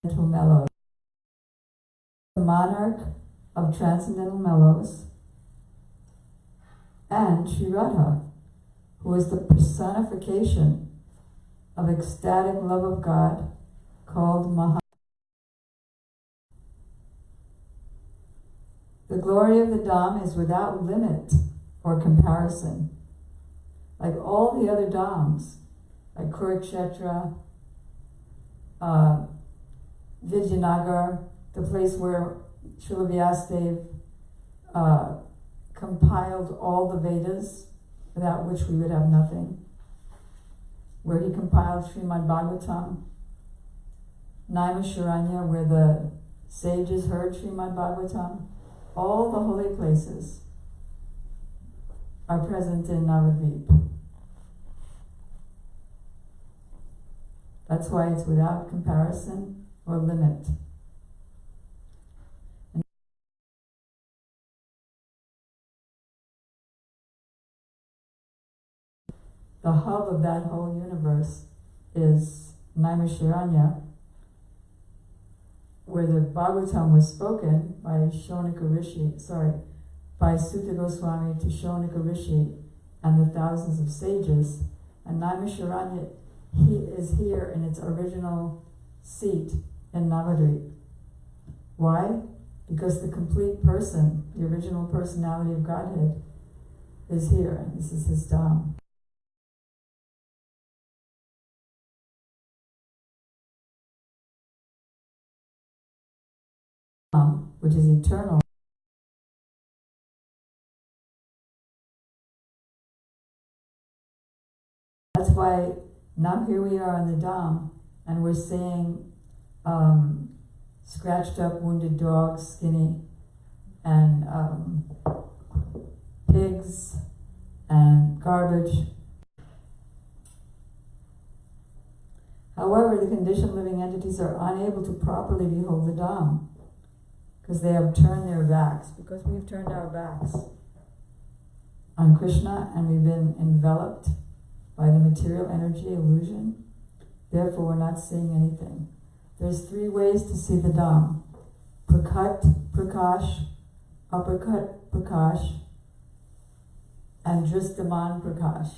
mellows. The monarch of transcendental mellows, and Sri Radha, who is the personification of ecstatic love of God, called Maha. The glory of the Dham is without limit or comparison. Like all the other Dhams, like Kurukshetra, Vijayanagar, the place where Srila Vyasadeva compiled all the Vedas, without which we would have nothing, where he compiled Srimad Bhagavatam, Naimisharanya, where the sages heard Srimad Bhagavatam. All the holy places are present in Navadvipa. That's why it's without comparison or limit. The hub of that whole universe is Naimisharanya, where the Bhagavatam was spoken by by Sutta Goswami to Shonika Rishi and the thousands of sages. And Naimisharanya is here in its original seat in Navadvipa. Why? Because the complete person, the original personality of Godhead, is here, and this is his Dham. Which is eternal. That's why now here we are in the Dham, and we're saying scratched up, wounded dogs, skinny, and pigs, and garbage. However, the conditioned living entities are unable to properly behold the Dham, because they have turned their backs, because we've turned our backs on Krishna and we've been enveloped by the material energy illusion. Therefore, we're not seeing anything. There's 3 ways to see the Dham: Prakat Prakash, Aprakat Prakash, and Dristaman Prakash.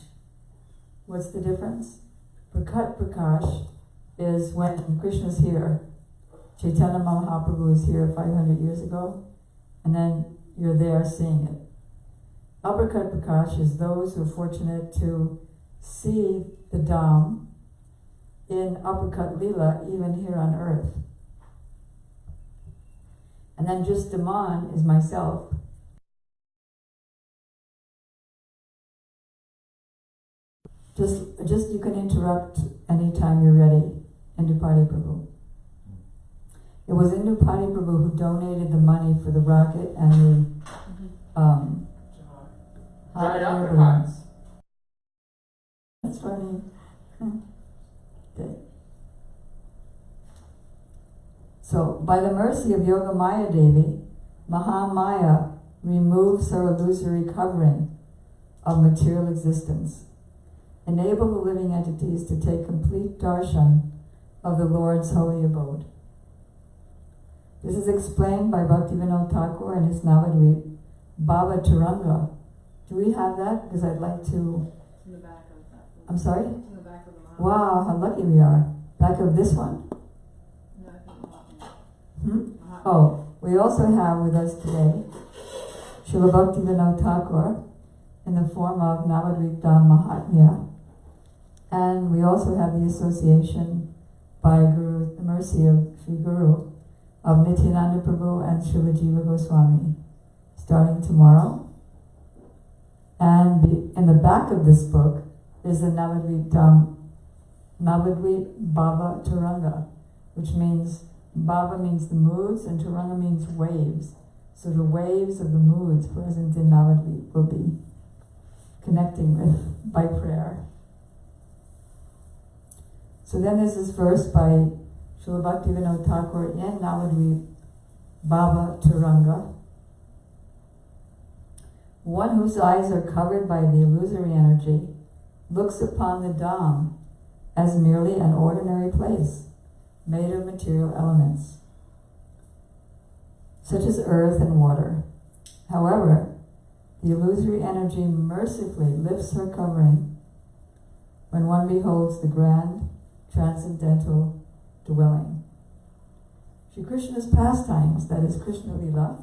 What's the difference? Prakat Prakash is when Krishna's here. Chaitanya Mahaprabhu is here 500 years ago, and then you're there seeing it. Aprakat Prakash is those who are fortunate to see the Dham in Aprakat Lila, even here on earth. And then just Daman is myself. Just you can interrupt anytime you're ready. Indupati Prabhu. It was Indupati Prabhu who donated the money for the rocket and the hot air balloons. That's funny. Okay. So, by the mercy of Yogamaya Devi, Mahamaya removes her illusory covering of material existence. Enable the living entities to take complete darshan of the Lord's holy abode. This is explained by Bhaktivinoda Thakur in his Navadvipa, Baba Taranga. Do we have that? Because I'd like to... In the back of that. I'm sorry? In the back of the Maha. Wow, how lucky we are. Back of this one? No, I think Mahatma. Oh, we also have with us today Srila Bhaktivinoda Thakur in the form of Navadvipa Mahatmya. And we also have the association by Guru, the mercy of Sri Guru, of Nityananda Prabhu and Srila Jiva Goswami, starting tomorrow. And in the back of this book is the Navadvipa Bhava Taranga, which means, Bhava means the moods and Taranga means waves. So the waves of the moods present in Navadvipa will be connecting with by prayer. So then there's this verse by Srila Bhaktivinoda Thakur in Navadvipa Bhava Taranga. One whose eyes are covered by the illusory energy looks upon the Dham as merely an ordinary place made of material elements, such as earth and water. However, the illusory energy mercifully lifts her covering when one beholds the grand transcendental dwelling. Shri Krishna's pastimes, that is Krishna Lila,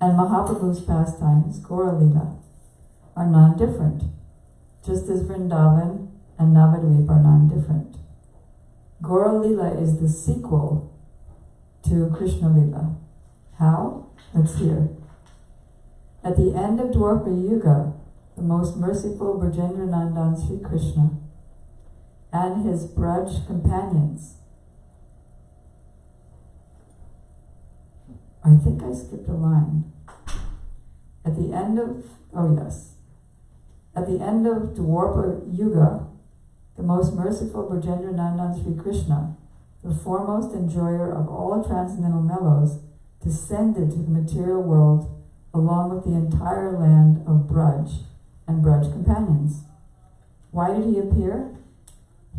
and Mahaprabhu's pastimes, Gaura Lila, are non-different, just as Vrindavan and Navadvipa are non-different. Gaura Lila is the sequel to Krishna Lila. How? Let's hear. At the end of Dwapara Yuga, the most merciful Brajendra Nandan Sri Krishna and his Braj companions. I think I skipped a line. At the end of Dwapara Yuga, the most merciful Brajendra Nandan Sri Krishna, the foremost enjoyer of all transcendental mellows, descended to the material world along with the entire land of Braj and Braj companions. Why did he appear?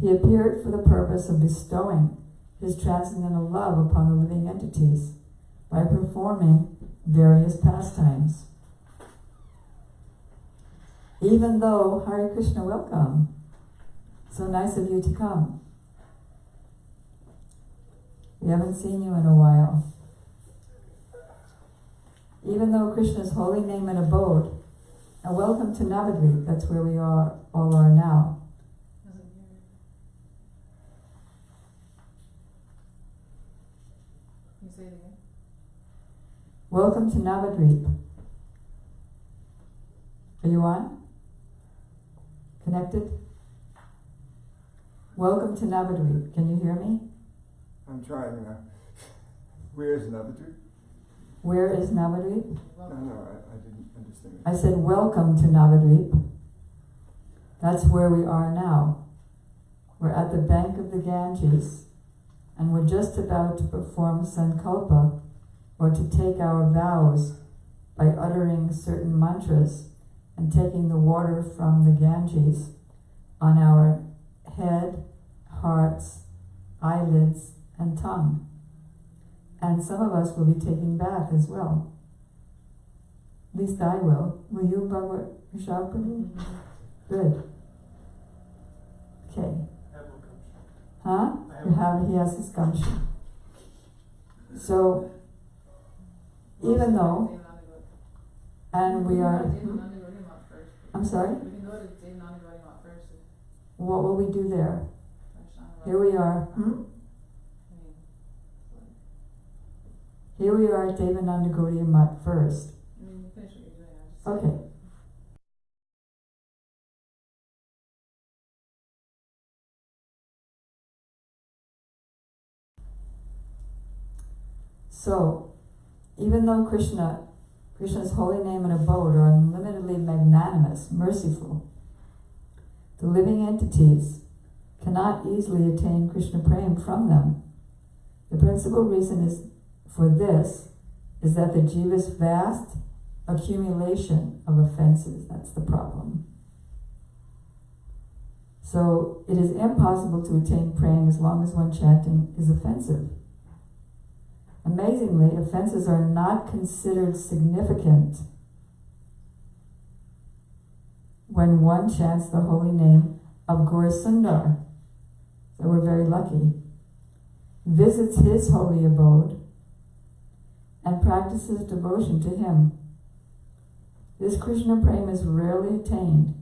He appeared for the purpose of bestowing his transcendental love upon the living entities by performing various pastimes. Even though, Hare Krishna, welcome. So nice of you to come. We haven't seen you in a while. Even though Krishna's holy name and abode, and welcome to Navadvipa, that's where we all are now. Can you say it again? Welcome to Navadvipa. Are you on? Connected? Welcome to Navadvipa. Can you hear me? I'm trying. Where's Navadvipa? Where is Navadvipa? No, I didn't understand. I said welcome to Navadvipa. That's where we are now. We're at the bank of the Ganges, and we're just about to perform Sankalpa, or to take our vows by uttering certain mantras and taking the water from the Ganges on our head, hearts, eyelids, and tongue. And some of us will be taking bath as well. At least I will. Will you, Bhagavad Prabhu? Good. Okay. I have a Huh? He has his gumption. So, even though, and we are, I'm sorry? We can go to Dave Nandagaudiya Mat first. What will we do there? Here we are. Here we are at Devananda Gaudiya Mat first. You finish what you're doing. Okay. So, even though Krishna's holy name and abode are unlimitedly magnanimous, merciful, the living entities cannot easily attain Krishna Prem from them. The principal reason for this is that the jiva's vast accumulation of offenses, that's the problem. So it is impossible to attain praying as long as one chanting is offensive. Amazingly, offenses are not considered significant when one chants the holy name of Gaura Sundar. So we're very lucky. Visits his holy abode and practices devotion to him. This Krishna Prema is rarely attained,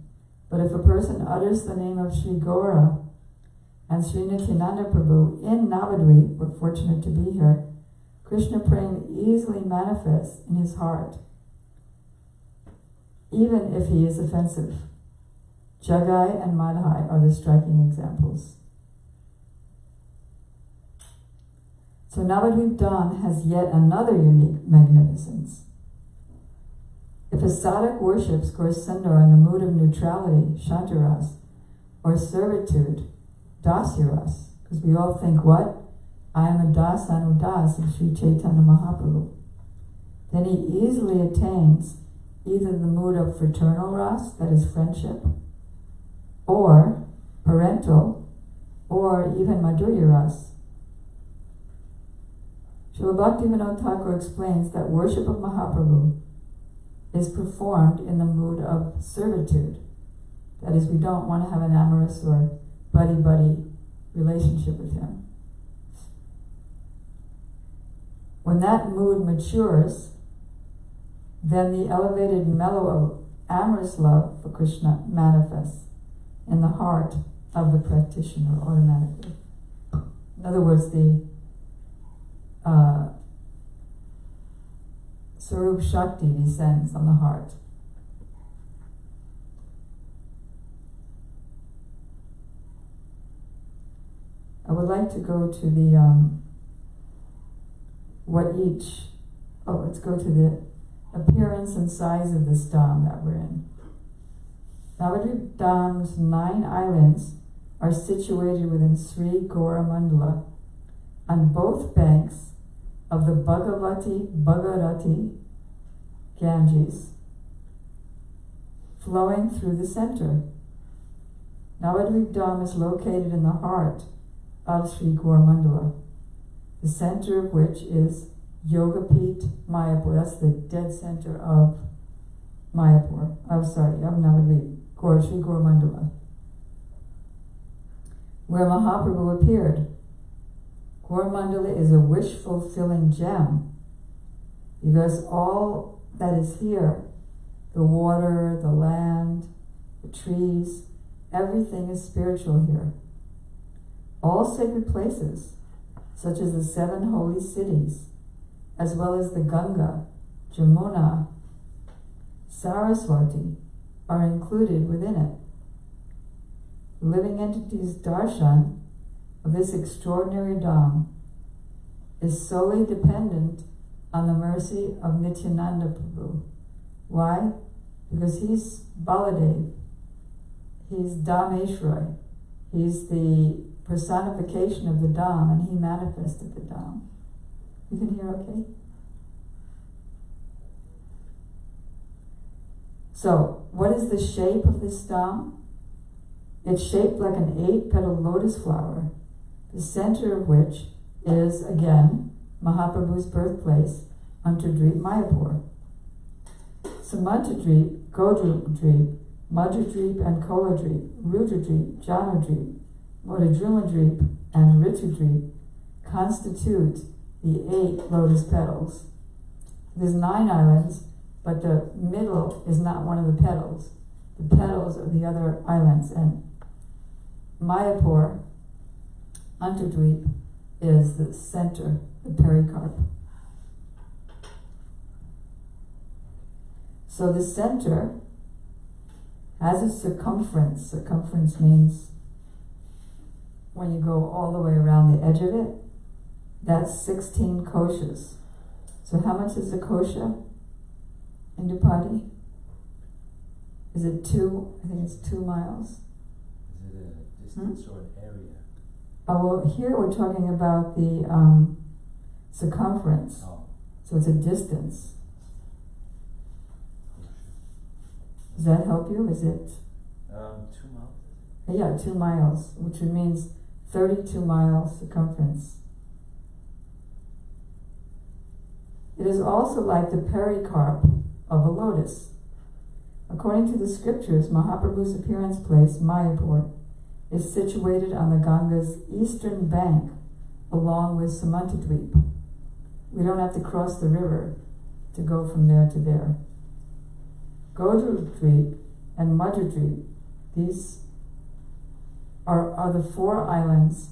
but if a person utters the name of Sri Gaura and Sri Nityananda Prabhu in Navadvipa, we're fortunate to be here, Krishna Prema easily manifests in his heart, even if he is offensive. Jagai and Madhai are the striking examples. So Navadvipa Dham has yet another unique magnificence. If a sadhak worships Gaura Sundar in the mood of neutrality, Shantaras, or servitude, Dasyaras, because we all think, what? I am a das anudas of Sri Chaitanya Mahaprabhu. Then he easily attains either the mood of fraternal ras, that is friendship, or parental, or even madhurya ras. Srila Bhaktivinoda Thakur explains that worship of Mahaprabhu is performed in the mood of servitude. That is, we don't want to have an amorous or buddy-buddy relationship with him. When that mood matures, then the elevated mellow of amorous love for Krishna manifests in the heart of the practitioner automatically. In other words, the Sarup Shakti descends on the heart. I would like to go to the let's go to the appearance and size of this dham that we're in. Navadvipa Dham's 9 islands are situated within Sri Gaura Mandala on both banks of the Bhagirati Ganges, flowing through the center. Navadvipa Dham is located in the heart of Sri Gaura Mandala, the center of which is Yogapit Mayapur. That's the dead center of Mayapur. Of Navadvipa, Sri Gaura Mandala, where Mahaprabhu appeared. Gaura Mandala is a wish-fulfilling gem, because all that is here, the water, the land, the trees, everything is spiritual here. All sacred places, such as the 7 holy cities, as well as the Ganga, Jamuna, Saraswati, are included within it. Living entities' darshan of this extraordinary dham is solely dependent on the mercy of Nityananda Prabhu. Why? Because he's Baladev, he's Dhameshwar, he's the personification of the dham, and he manifested the dham. You can hear okay? So, what is the shape of this dham? It's shaped like an 8-petaled lotus flower, the center of which is, again, Mahaprabhu's birthplace, Antardreep Mayapur. Samantadreep, Godrudreep, Madhudreep and Koladreep, Rudradreep, Janudreep, Modadrumadreep, and Ritudri constitute the 8 lotus petals. There's 9 islands, but the middle is not one of the petals. The petals are the other islands, and Mayapur, Antardweep, is the center, the pericarp. So the center has a circumference. Circumference means when you go all the way around the edge of it, that's 16 koshas. So how much is a kosha in Dupati? Is it 2? I think it's 2 miles. Is it a distance or an area? Oh, well, here we're talking about the circumference. Oh. So it's a distance. Does that help you? Is it? 2 miles. Yeah, 2 miles, which means 32 miles circumference. It is also like the pericarp of a lotus. According to the scriptures, Mahaprabhu's appearance place, Mayapur, is situated on the Ganga's eastern bank along with Samantadweep. We don't have to cross the river to go from there to there. Godrudweep and Madhudweep, these are the 4 islands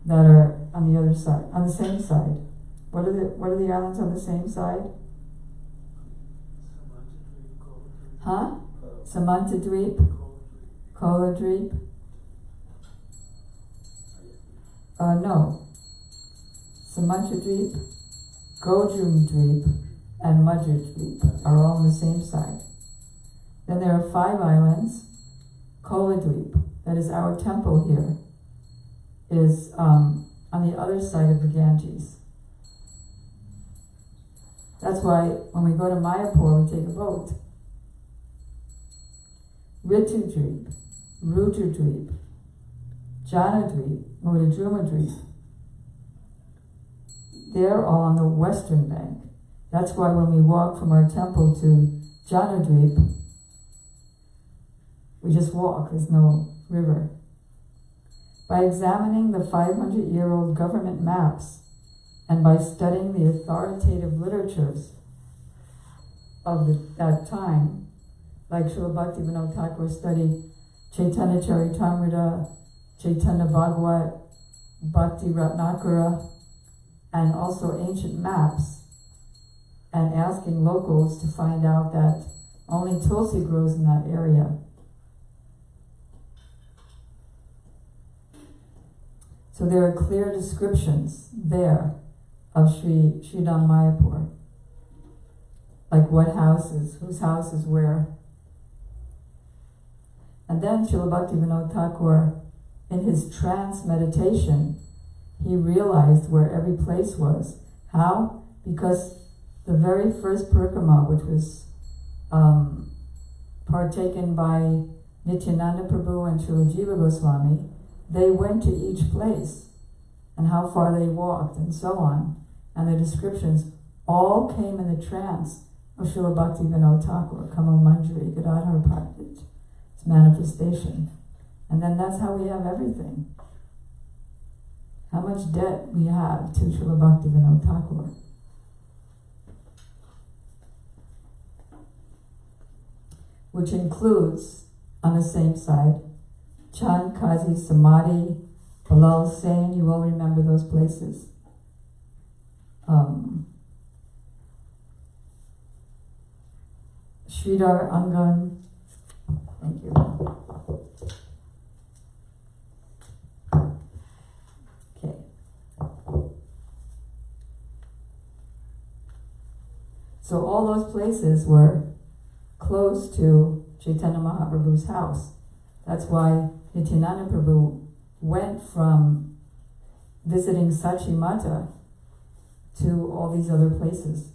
that are on the other side, on the same side. What are the islands on the same side? Huh? Samantadweep, Koladweep. No. Samantadweep, Godrudweep, and Madhudweep are all on the same side. Then there are 5 islands. Koladweep, that is our temple here, is on the other side of the Ganges. That's why when we go to Mayapur, we take a boat. Ritudweep, Rudradweep, Janadweep, Mudadrumadweep, they're all on the western bank. That's why when we walk from our temple to Janadweep, we just walk, there's no river. By examining the 500-year-old government maps and by studying the authoritative literatures of that time, like Srila Bhaktivinoda Thakur studied Chaitanya Charitamrita, Chaitanya Bhagavat, Bhakti Ratnakara, and also ancient maps, and asking locals to find out that only Tulsi grows in that area. So there are clear descriptions there of Sridham Mayapur. Like what houses, whose house is where. And then Srila Bhaktivinoda Thakur, in his trance meditation, he realized where every place was. How? Because the very first parikrama, which was partaken by Nityananda Prabhu and Srila Jiva Goswami, they went to each place and how far they walked and so on. And the descriptions all came in the trance of Srila Bhaktivinoda Thakur, Kamal Manjari, Gadadhar Pandit, its manifestation. And then that's how we have everything. How much debt we have to Srila Bhaktivinoda Thakur. Which includes, on the same side, Chand, Kazi, Samadhi, Balal Sain, you all remember those places. Sridhar Angan, thank you. Okay. So all those places were close to Chaitanya Mahaprabhu's house. That's why Nityananda Prabhu went from visiting Sachi Mata to all these other places.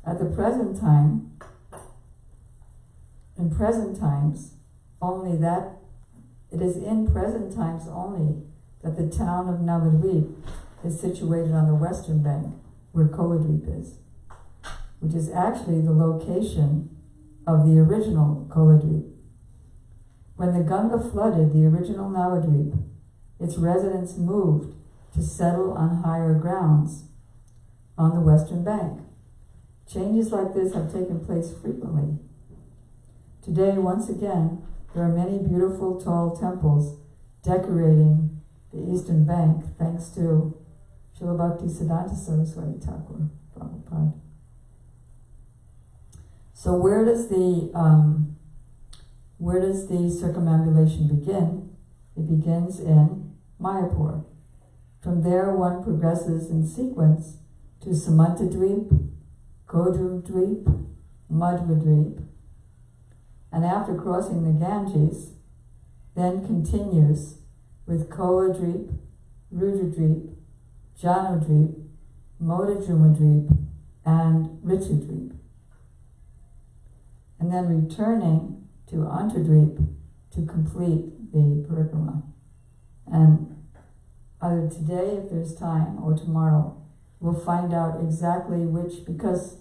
At the present time, in present times, only that, it is in present times only that the town of Navadvipa is situated on the western bank, where Koladweep is, which is actually the location of the original Koladweep. When the Ganga flooded the original Navadvipa, its residents moved to settle on higher grounds on the western bank. Changes like this have taken place frequently. Today, once again, there are many beautiful tall temples decorating the eastern bank, thanks to Srila Bhaktisiddhanta Saraswati Thakur Prabhupada. So where does the circumambulation begin? It begins in Mayapur. From there, one progresses in sequence to Samantadweep, Godrumdweep, Madhvadweep, and after crossing the Ganges, then continues with Koladweep, Rudradweep, Janudweep, Modajumadweep, and Richudweep. And then returning to Antardweep to complete the parikrama. And either today, if there's time, or tomorrow, we'll find out exactly which, because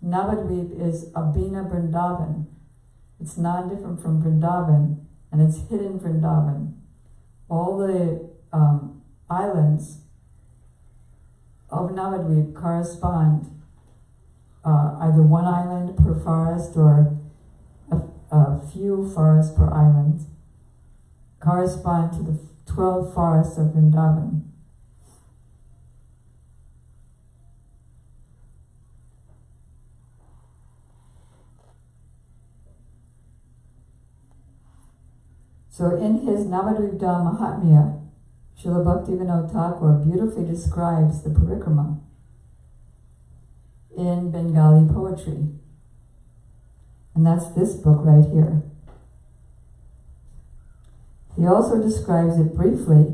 Navadvipa is Abhina Vrindavan. It's non-different from Vrindavan, and it's hidden Vrindavan. All the islands of Navadvipa correspond, either one island per forest or a few forests per island, correspond to the 12 forests of Vrindavan. So in his Navadvipa Mahatmya, Srila Bhaktivinoda Thakur beautifully describes the parikrama in Bengali poetry. And that's this book right here. He also describes it briefly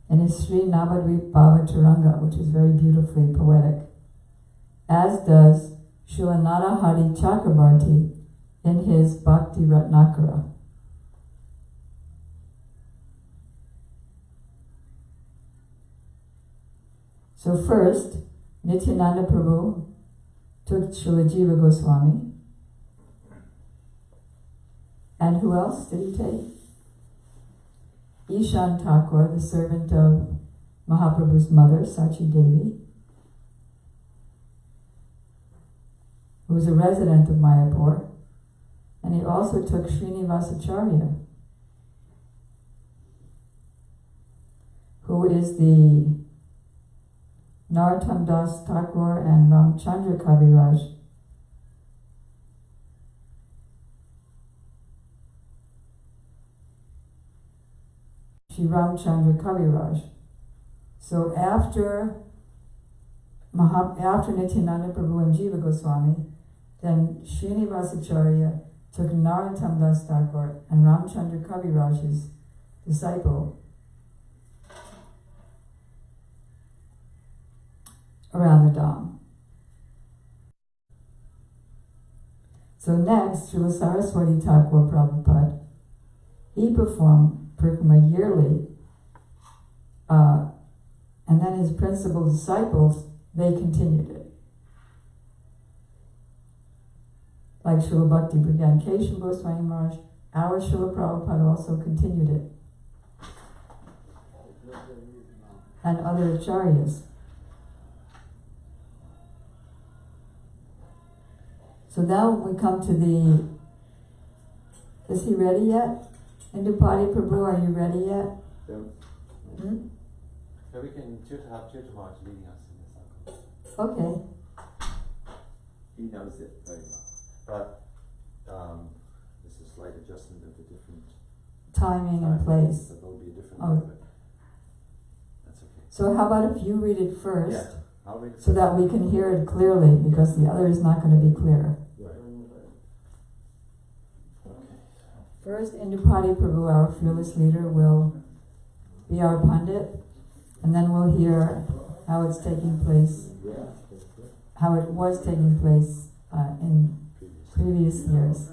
in his Sri Navadvipa Bhavataranga, which is very beautifully poetic, as does Srila Narahari Chakrabarti in his Bhakti Ratnakara. So first, Nityananda Prabhu took Srila Jiva Goswami. And who else did he take? Ishan Thakur, the servant of Mahaprabhu's mother, Sachi Devi, who was a resident of Mayapur. And he also took Srinivasacharya, who is the Narottam Das Thakur and Ramchandra Kaviraj. Shri Ramchandra Kaviraj. So after Nityananda Prabhu and Jiva Goswami, then Srinivasacharya took Narottam Das Thakur and Ramchandra Kaviraj's disciple around the Dham. So next, Srila Saraswati Thakur Prabhupada, he performed parikrama yearly, and then his principal disciples, they continued it. Like Srila Bhakti Pragyan Keshav Goswami Maharaj, our Srila Prabhupada also continued it. And other acharyas. So now we come to the, is he ready yet? Indupati Prabhu, are you ready yet? So we can have Chitra Maharaj leading us in this Sankalpa. Okay. He knows it very well. But there's a slight adjustment of the different Timing and place. So there'll be a different Oh. but that's okay. So how about if you read it first, Yeah, I'll read it so that we can hear it clearly, because the other is not going to be clear. First, Indupati Prabhu, our fearless leader, will be our pundit, and then we'll hear how it's taking place, how it was taking place in previous years.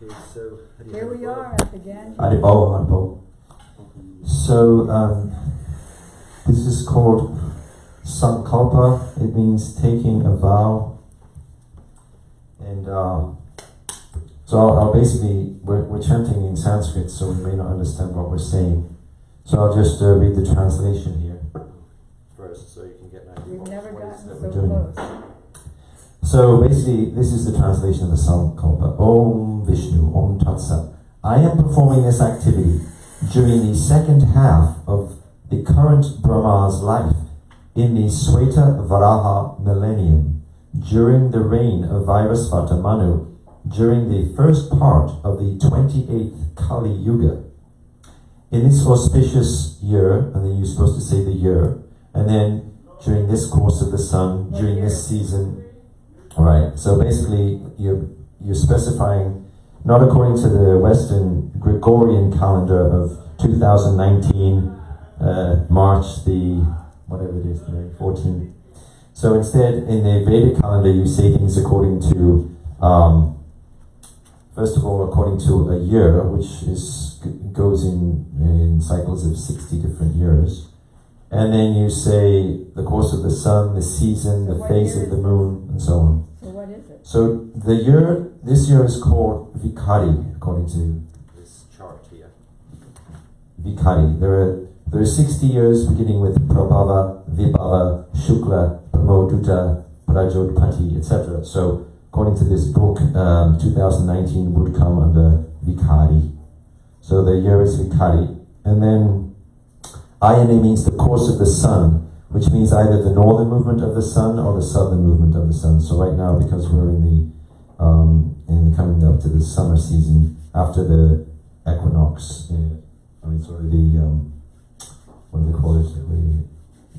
Okay, so Here we are at the Ganges. Haribol. So this is called Sankalpa. It means taking a vow And so I'll basically, we're chanting in Sanskrit, so we may not understand what we're saying. So I'll just read the translation here first, so you can get an idea We've never what it is gotten that so we're doing. close. So basically, this is the translation of the Sankalpa. Om Vishnu, Om Tat Sat. I am performing this activity during the second half of the current Brahma's life in the Sweta Varaha millennium, during the reign of Vairasvata Manu, during the first part of the 28th Kali Yuga. In this auspicious year, and then you're supposed to say the year, and then during this course of the sun, during this season. Alright, so basically you're specifying, not according to the Western Gregorian calendar of 2019, March the, whatever it is, the 14th. So instead, in the Vedic calendar, you say things according to, first of all, according to a year, which goes in cycles of 60 different years. And then you say the course of the sun, the season, the phase of the moon, and so on. So what is it? So this year is called Vikari, according to this chart here. Vikari. There are 60 years beginning with Prabhava, Vibhava, Shukla, Pramoduta, Prajodpati, etc. So according to this book, 2019 would come under Vikari. So the year is Vikari. And then Ayane means the course of the sun, which means either the northern movement of the sun or the southern movement of the sun. So right now, because we're in coming up to the summer season, after the equinox, what do they call it?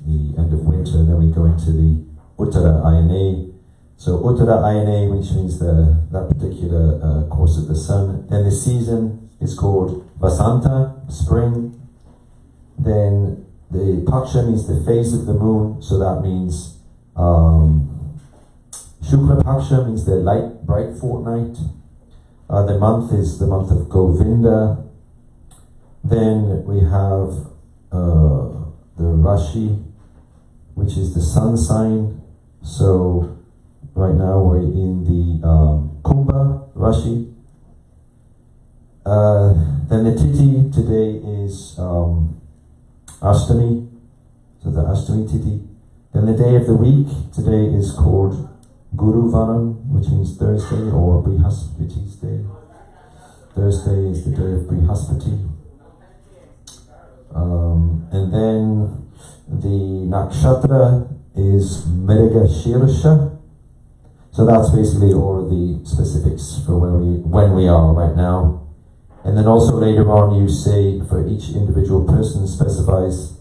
The end of winter, then we go into the Uttara Ayane. So Uttara Ayane, which means that particular course of the sun. Then the season is called Vasanta, spring. Then the Paksha means the phase of the moon, so that means Shukla Paksha means the light, bright fortnight. The month is the month of Govinda. Then we have the Rashi, which is the sun sign. So right now we're in the Kumbha Rashi. Then the Tithi today is Ashtami, so the Ashtami Tithi. Then the day of the week today is called Guru Varam, which means Thursday, or Brihaspati's day. Thursday is the day of Brihaspati. And then the nakshatra is Mriga Shirsha. So that's basically all of the specifics for when we are right now. And then also later on you say for each individual person specifies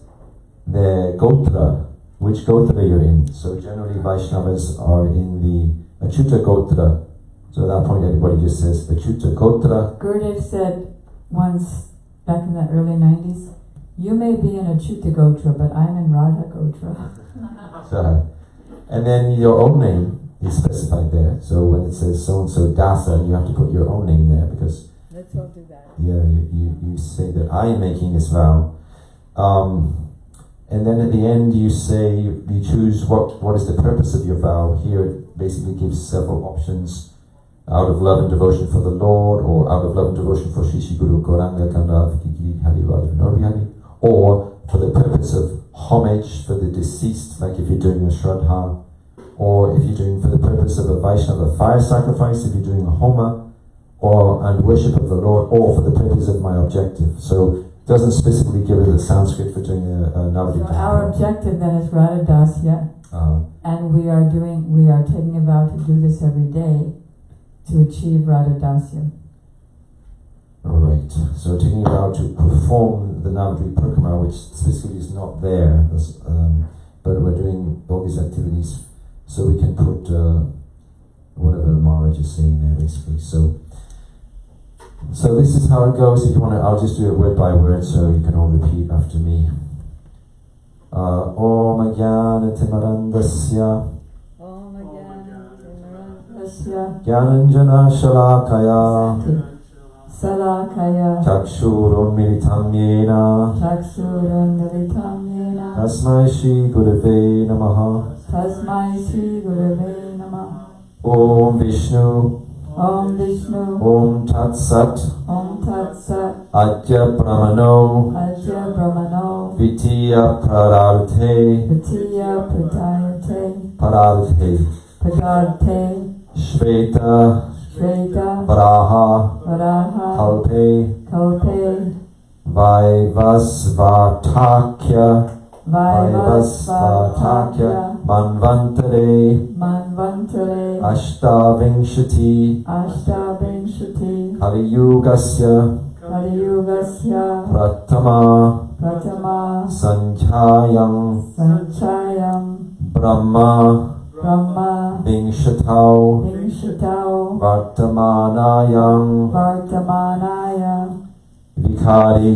their gotra, which gotra you're in. So generally Vaishnavas are in the Achyuta gotra. So at that point everybody just says Achyuta gotra. Gurudev said once back in the early 90s, you may be in Achyuta gotra, but I'm in Radha gotra. So, and then your own name is specified there. So when it says so-and-so Dasa, you have to put your own name there because let's all do that. Yeah, you say that I am making this vow. And then at the end you say, you choose what is the purpose of your vow. Here it basically gives several options. Out of love and devotion for the Lord, or out of love and devotion for Shishi Guru Gauranga Kanda Vikiki Hari Radha Norvihari, or for the purpose of homage for the deceased, like if you're doing a Shraddha, or if you're doing for the purpose of a Vaishnava fire sacrifice, if you're doing a Homa, and worship of the Lord, or for the purpose of my objective. So it doesn't specifically give it a Sanskrit for doing a Navadvipa. So our objective then is Radha Dasya, and we are taking a vow to do this every day to achieve Radha Dasya. Alright, so taking a vow to perform the Navadvipa parikrama, which specifically is not there, but we're doing all these activities so we can put whatever Maharaj is saying there basically. So this is how it goes. If you want to, I'll just do it word by word so you can all repeat after me. Om Jnana Timarandasya Jnananjana Shalakaya Chakshurun Militam Yena Tasmai Shri Gurave Namaha Om Vishnu. Om Vishnu. Om Tat Sat. Om Tat Sat. Adya Brahmano. Adya Brahmano. Vitiya Prararthe. Vitiya Pradayate. Pararthe. Padarte. Shveta. Shveta. Varaha. Varaha. Kalpe. Kalpe. Vaivasvatakya. Vaivasvatakya. Manvantare. Manvantare. Ashtavinshati. Ashtavinshati. Kaliyugasya. Kaliyugasya. Pratama. Pratama. Sanchayam. Sanchayam. Brahma. Brahma. Vingshatau. Vingshatau. Vartamanayam. Vartamanaya. Vikari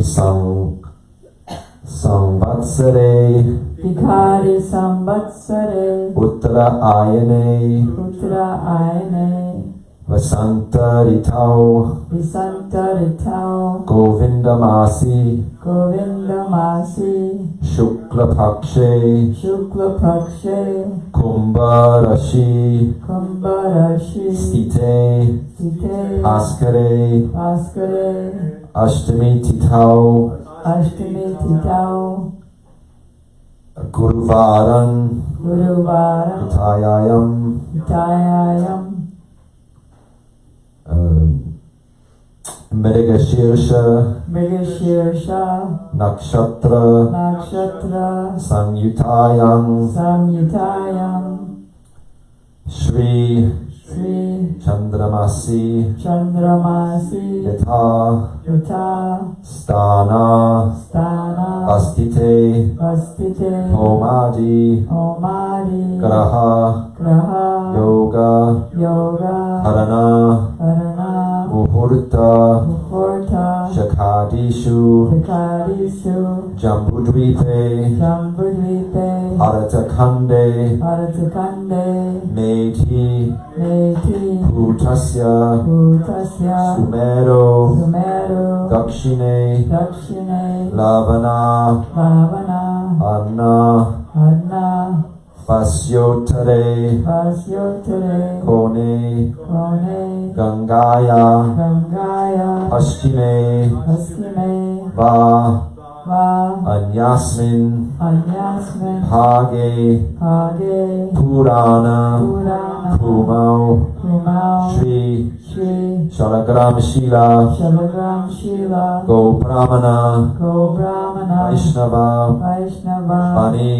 Samvatsare. Vikari Samvatsare. Uttara Ayane. Uttara Ayane. Vasanta Ritau. Visanta Ritau. Govindamasi. Govindamasi. Shukla Pakshe. Shukla Pakshe. Kumbha Rashi. Kumbharashi. Stite. Site. Askare. Bhaskare. Ashtami Titau. Ashtami Titau. Guruvaran. Guruvaram. Utayayam. Utayayam. Mrigashirsha. Mrigashirsha. Nakshatra. Nakshatra. Samyutayam. Samyutayam. Shri. Sri. Chandramasi. Chandramasi. Yatha. Yatha. Sthana. Sthana. Vastite. Vastite. Homadi. Homadi. Graha. Graha. Yoga. Yoga. Harana. Harana. Muhurta. Muhurta. Shakadishu. Vikarisu. Jambudvipe. Jambudvipe. Aratakande. Aratakande. Methi. Meti. Bhutasya. Bhutasya. Sumero. Sumero. Dakshine. Dakshine. Lavana. Lavana. Anna. Anna. Vasyotare. Vasyotare. Kone. Kone. Gangaya. Gangaya. Paschime. Paschime. Va. Va. Anyasmin. Anyasmin. Hage. Hage. Purana. Purana. Kumau. Kumau. Shri. Shri. Shalagram Shila. Shalagram Shila. Go Brahmana. Go Brahmana. Vaishnava. Vaishnava. Vani.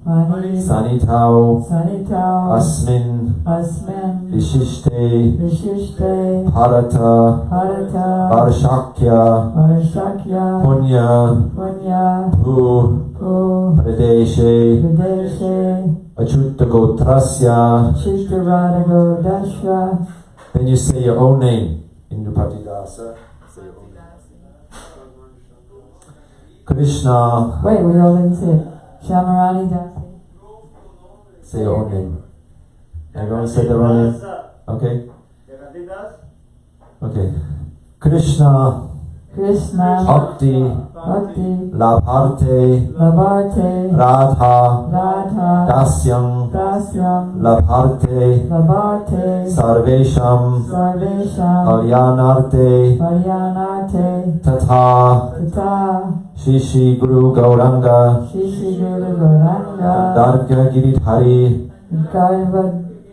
Vani. Sanitau. Sanitau. Asmin. Asmin. Vishishte. Vishishte. Bharata. Bharata. Varshakya. Varshakya. Punya. Punya. Bhu. Bhu. Pradeshe. Videshe. Achutta Gotrasya. Chittaradago Dashra. Then you say your own name in Nupatidasa. Say your own name. Krishna. Wait, we all didn't say it. Syamarani Dasi. Say your own name. Everyone say their own name. Okay. Okay. Krishna. Krishna. Bhakti. Bhakti. Labharte. Labharte. Radha. Radha. Dasyam. Dasyam. Labharte. Labharte. Sarvesham. Sarvesham. Kalyanarte. Kalyanarte. Tatha. Tata. Shishi Guru Gauranga. Shishi Guru Gauranga. Darga Giridhari.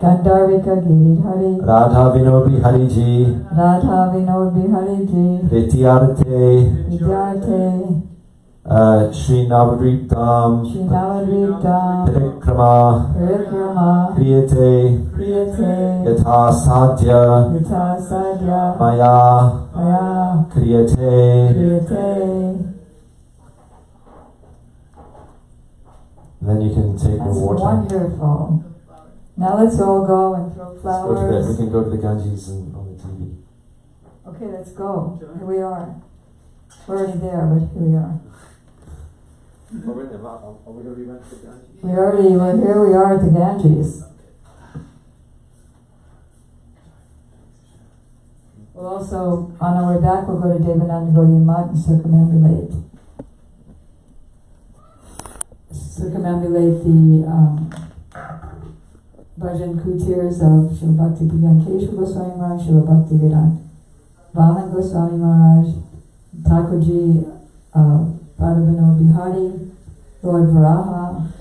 Gandharvika Giridhari. Radha Vinod Bihari Ji. Radha Vinod Bihari Ji. Prityarte. Vidyarte. Shri Navadvipa. Shri Navadvipa. Parikrama. Parikrama. Kriyate. Kriyate. Yatha Sadhya. Yatha Sadhya. Maya. Maya. Kriyate. Kriyate. Then you can take the That's water. wonderful. Now let's all go and throw Let's go to flowers. bed. We can go to the Ganges and on the TV. Okay, let's go. Here we are. We're already there, but here we are. We're going to be went to the Ganges? Here we are at the Ganges. We'll also, on our way back, we'll go to Devananda Gaudiya Math and circumambulate. Circumambulate Bhajan Kutirs of Srila Bhakti Pragyan Keshu Goswami Maharaj, Srila Bhakti Vedant Vaman Goswami Maharaj, Thakurji, Padavino Bihari, Lord Varaha,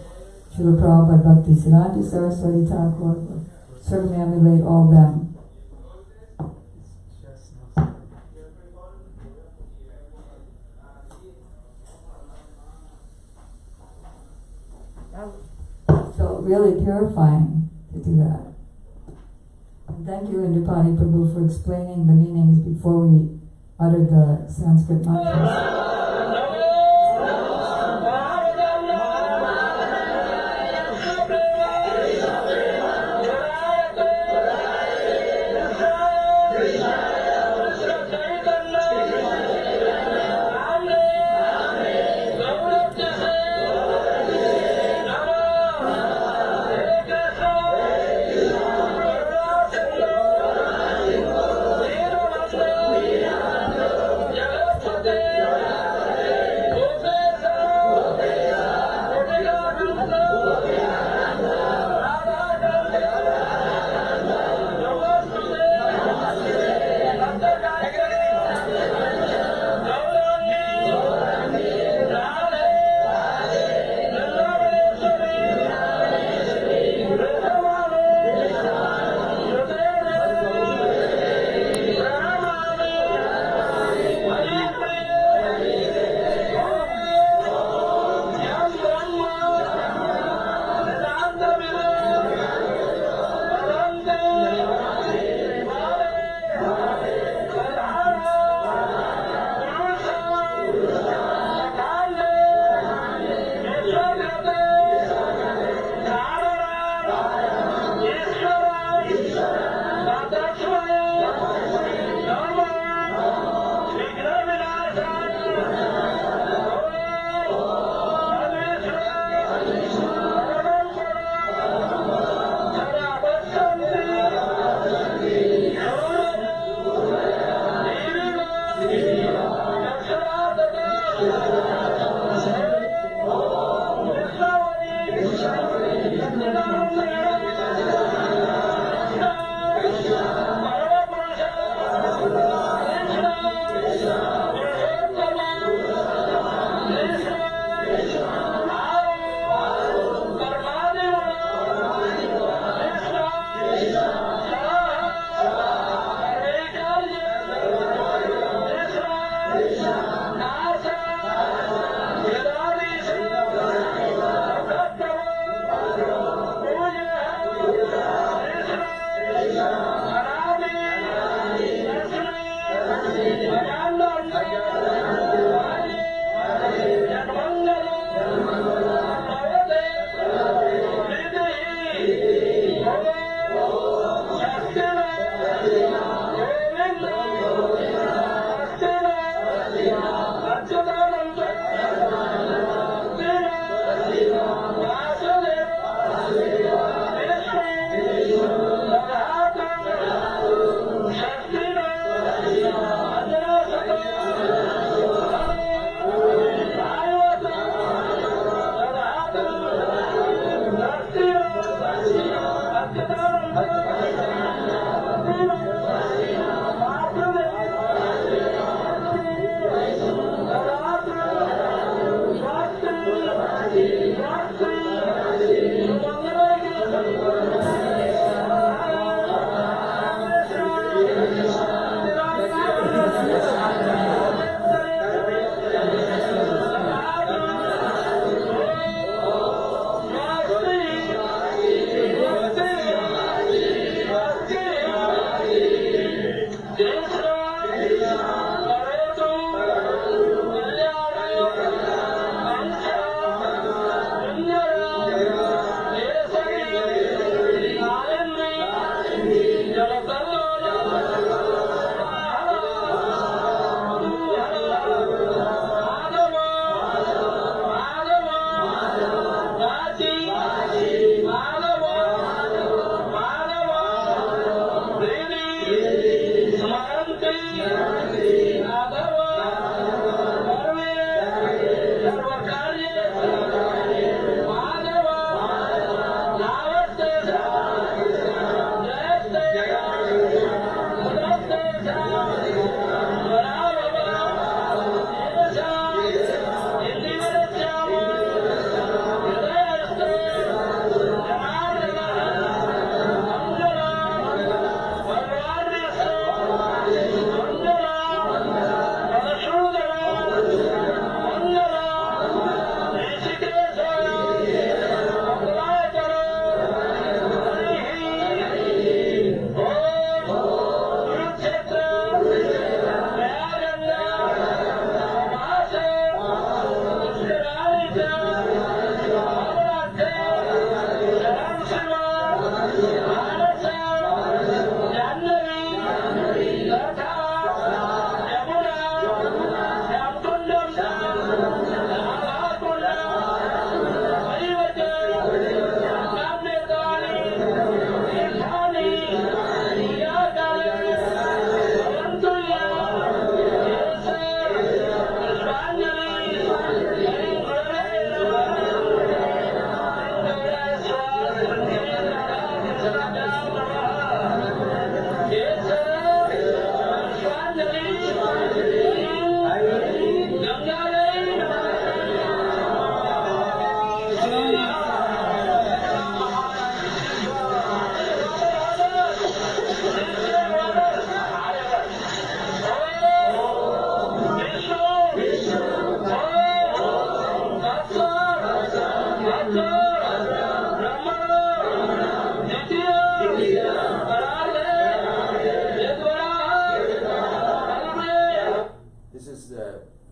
Srila Prabhupada Bhakti Siddhanta Saraswati Thakur. Certainly emulate all them. So really purifying to do that. And thank you, Indupati Prabhu, for explaining the meanings before we uttered the Sanskrit mantras.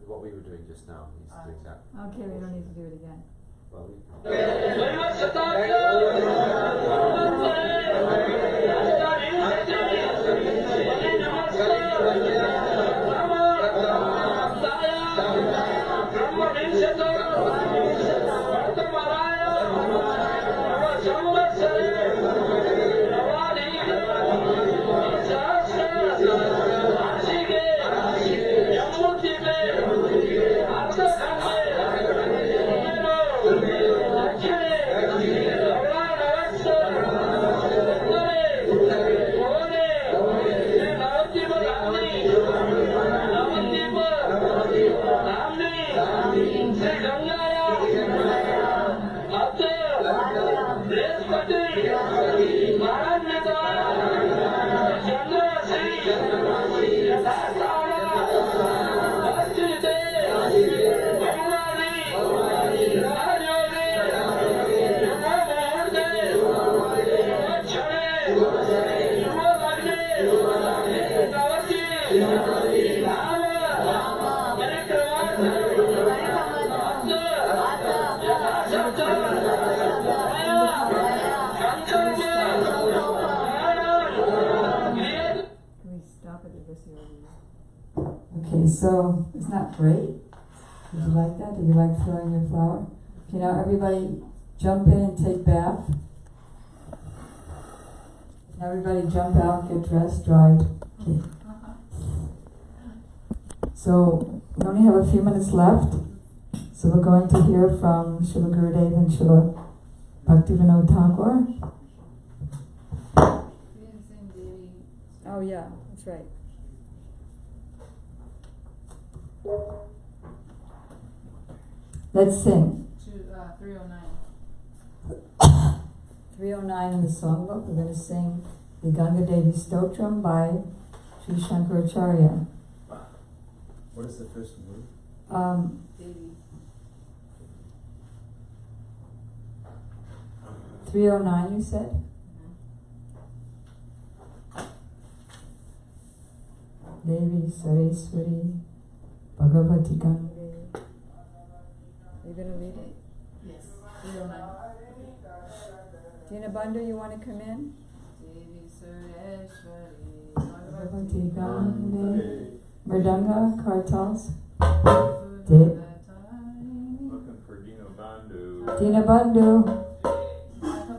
what we were doing just now. He's the exact. Okay, we don't need to do it again. Well, we Okay, so isn't that great? Did you like that? Did you like throwing your flower? Okay, now everybody jump in and take bath. Now everybody jump out, get dressed, dried. Okay. So we only have a few minutes left. So we're going to hear from Srila Gurudev and Srila Bhaktivinoda Thakur. Oh yeah, that's right. Let's sing. 309. 309 in the songbook. We're going to sing the Ganga Devi Stotram by Sri Shankaracharya. What is the first word? Devi. 309 you said? Devi Saraswati Bhagavati Ganga. Are you going to lead it? Yes. 309. Dinabandhu, you want to come in? Devi Saraswati Bhagavati Ganga. Mridanga, kartals. Looking for Dinabandhu. Dinabandhu.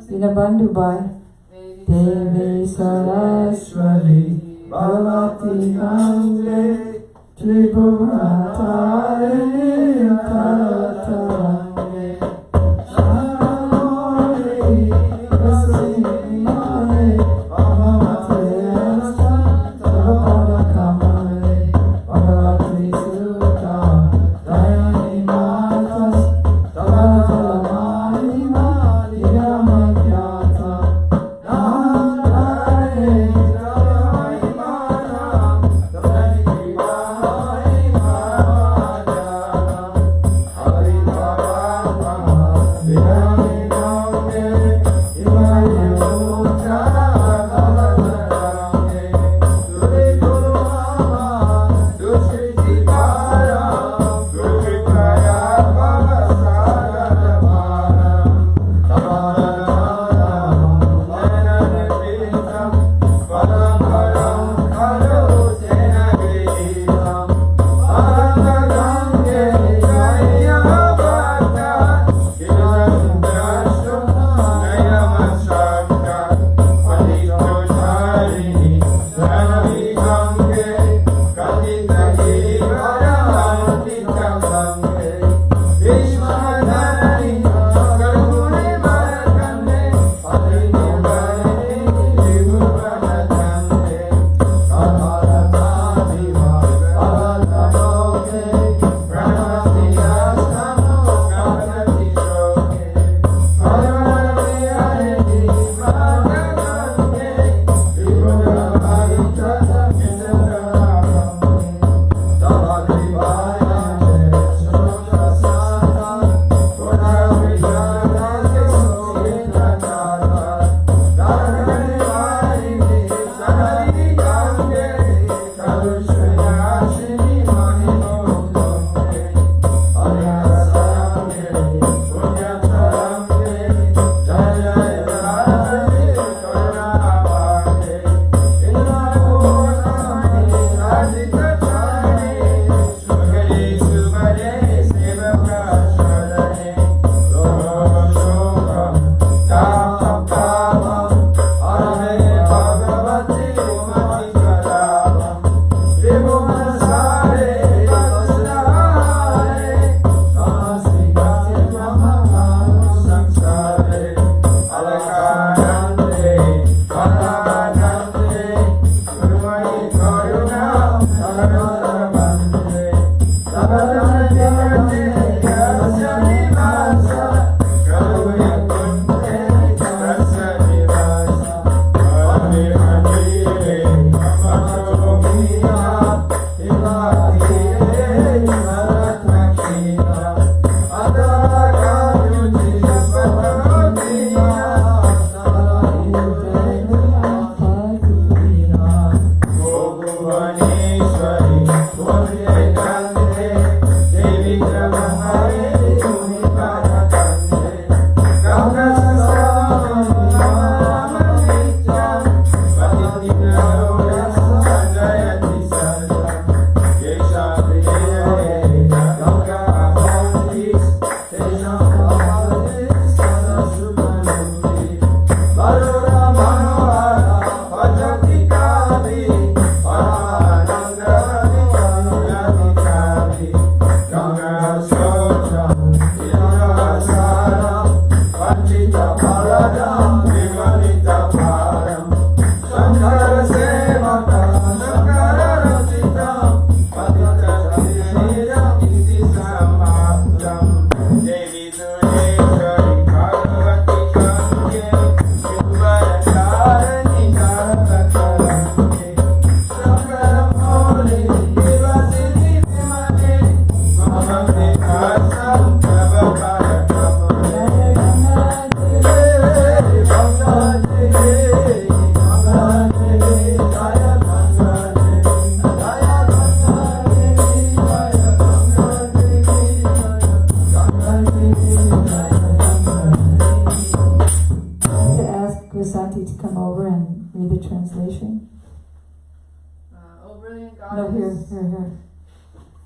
Dinabandhu by Devi Saraswati Bhagavati Ganga Tribhuvatarini Karatarange Shanamori Rasimane Bhagavate Astatapakamare Bhagavati Sutta Dayani Matas Tavadalamani Madhyamakyata Nandare Dayani Matam Dayani Vahai Mahadya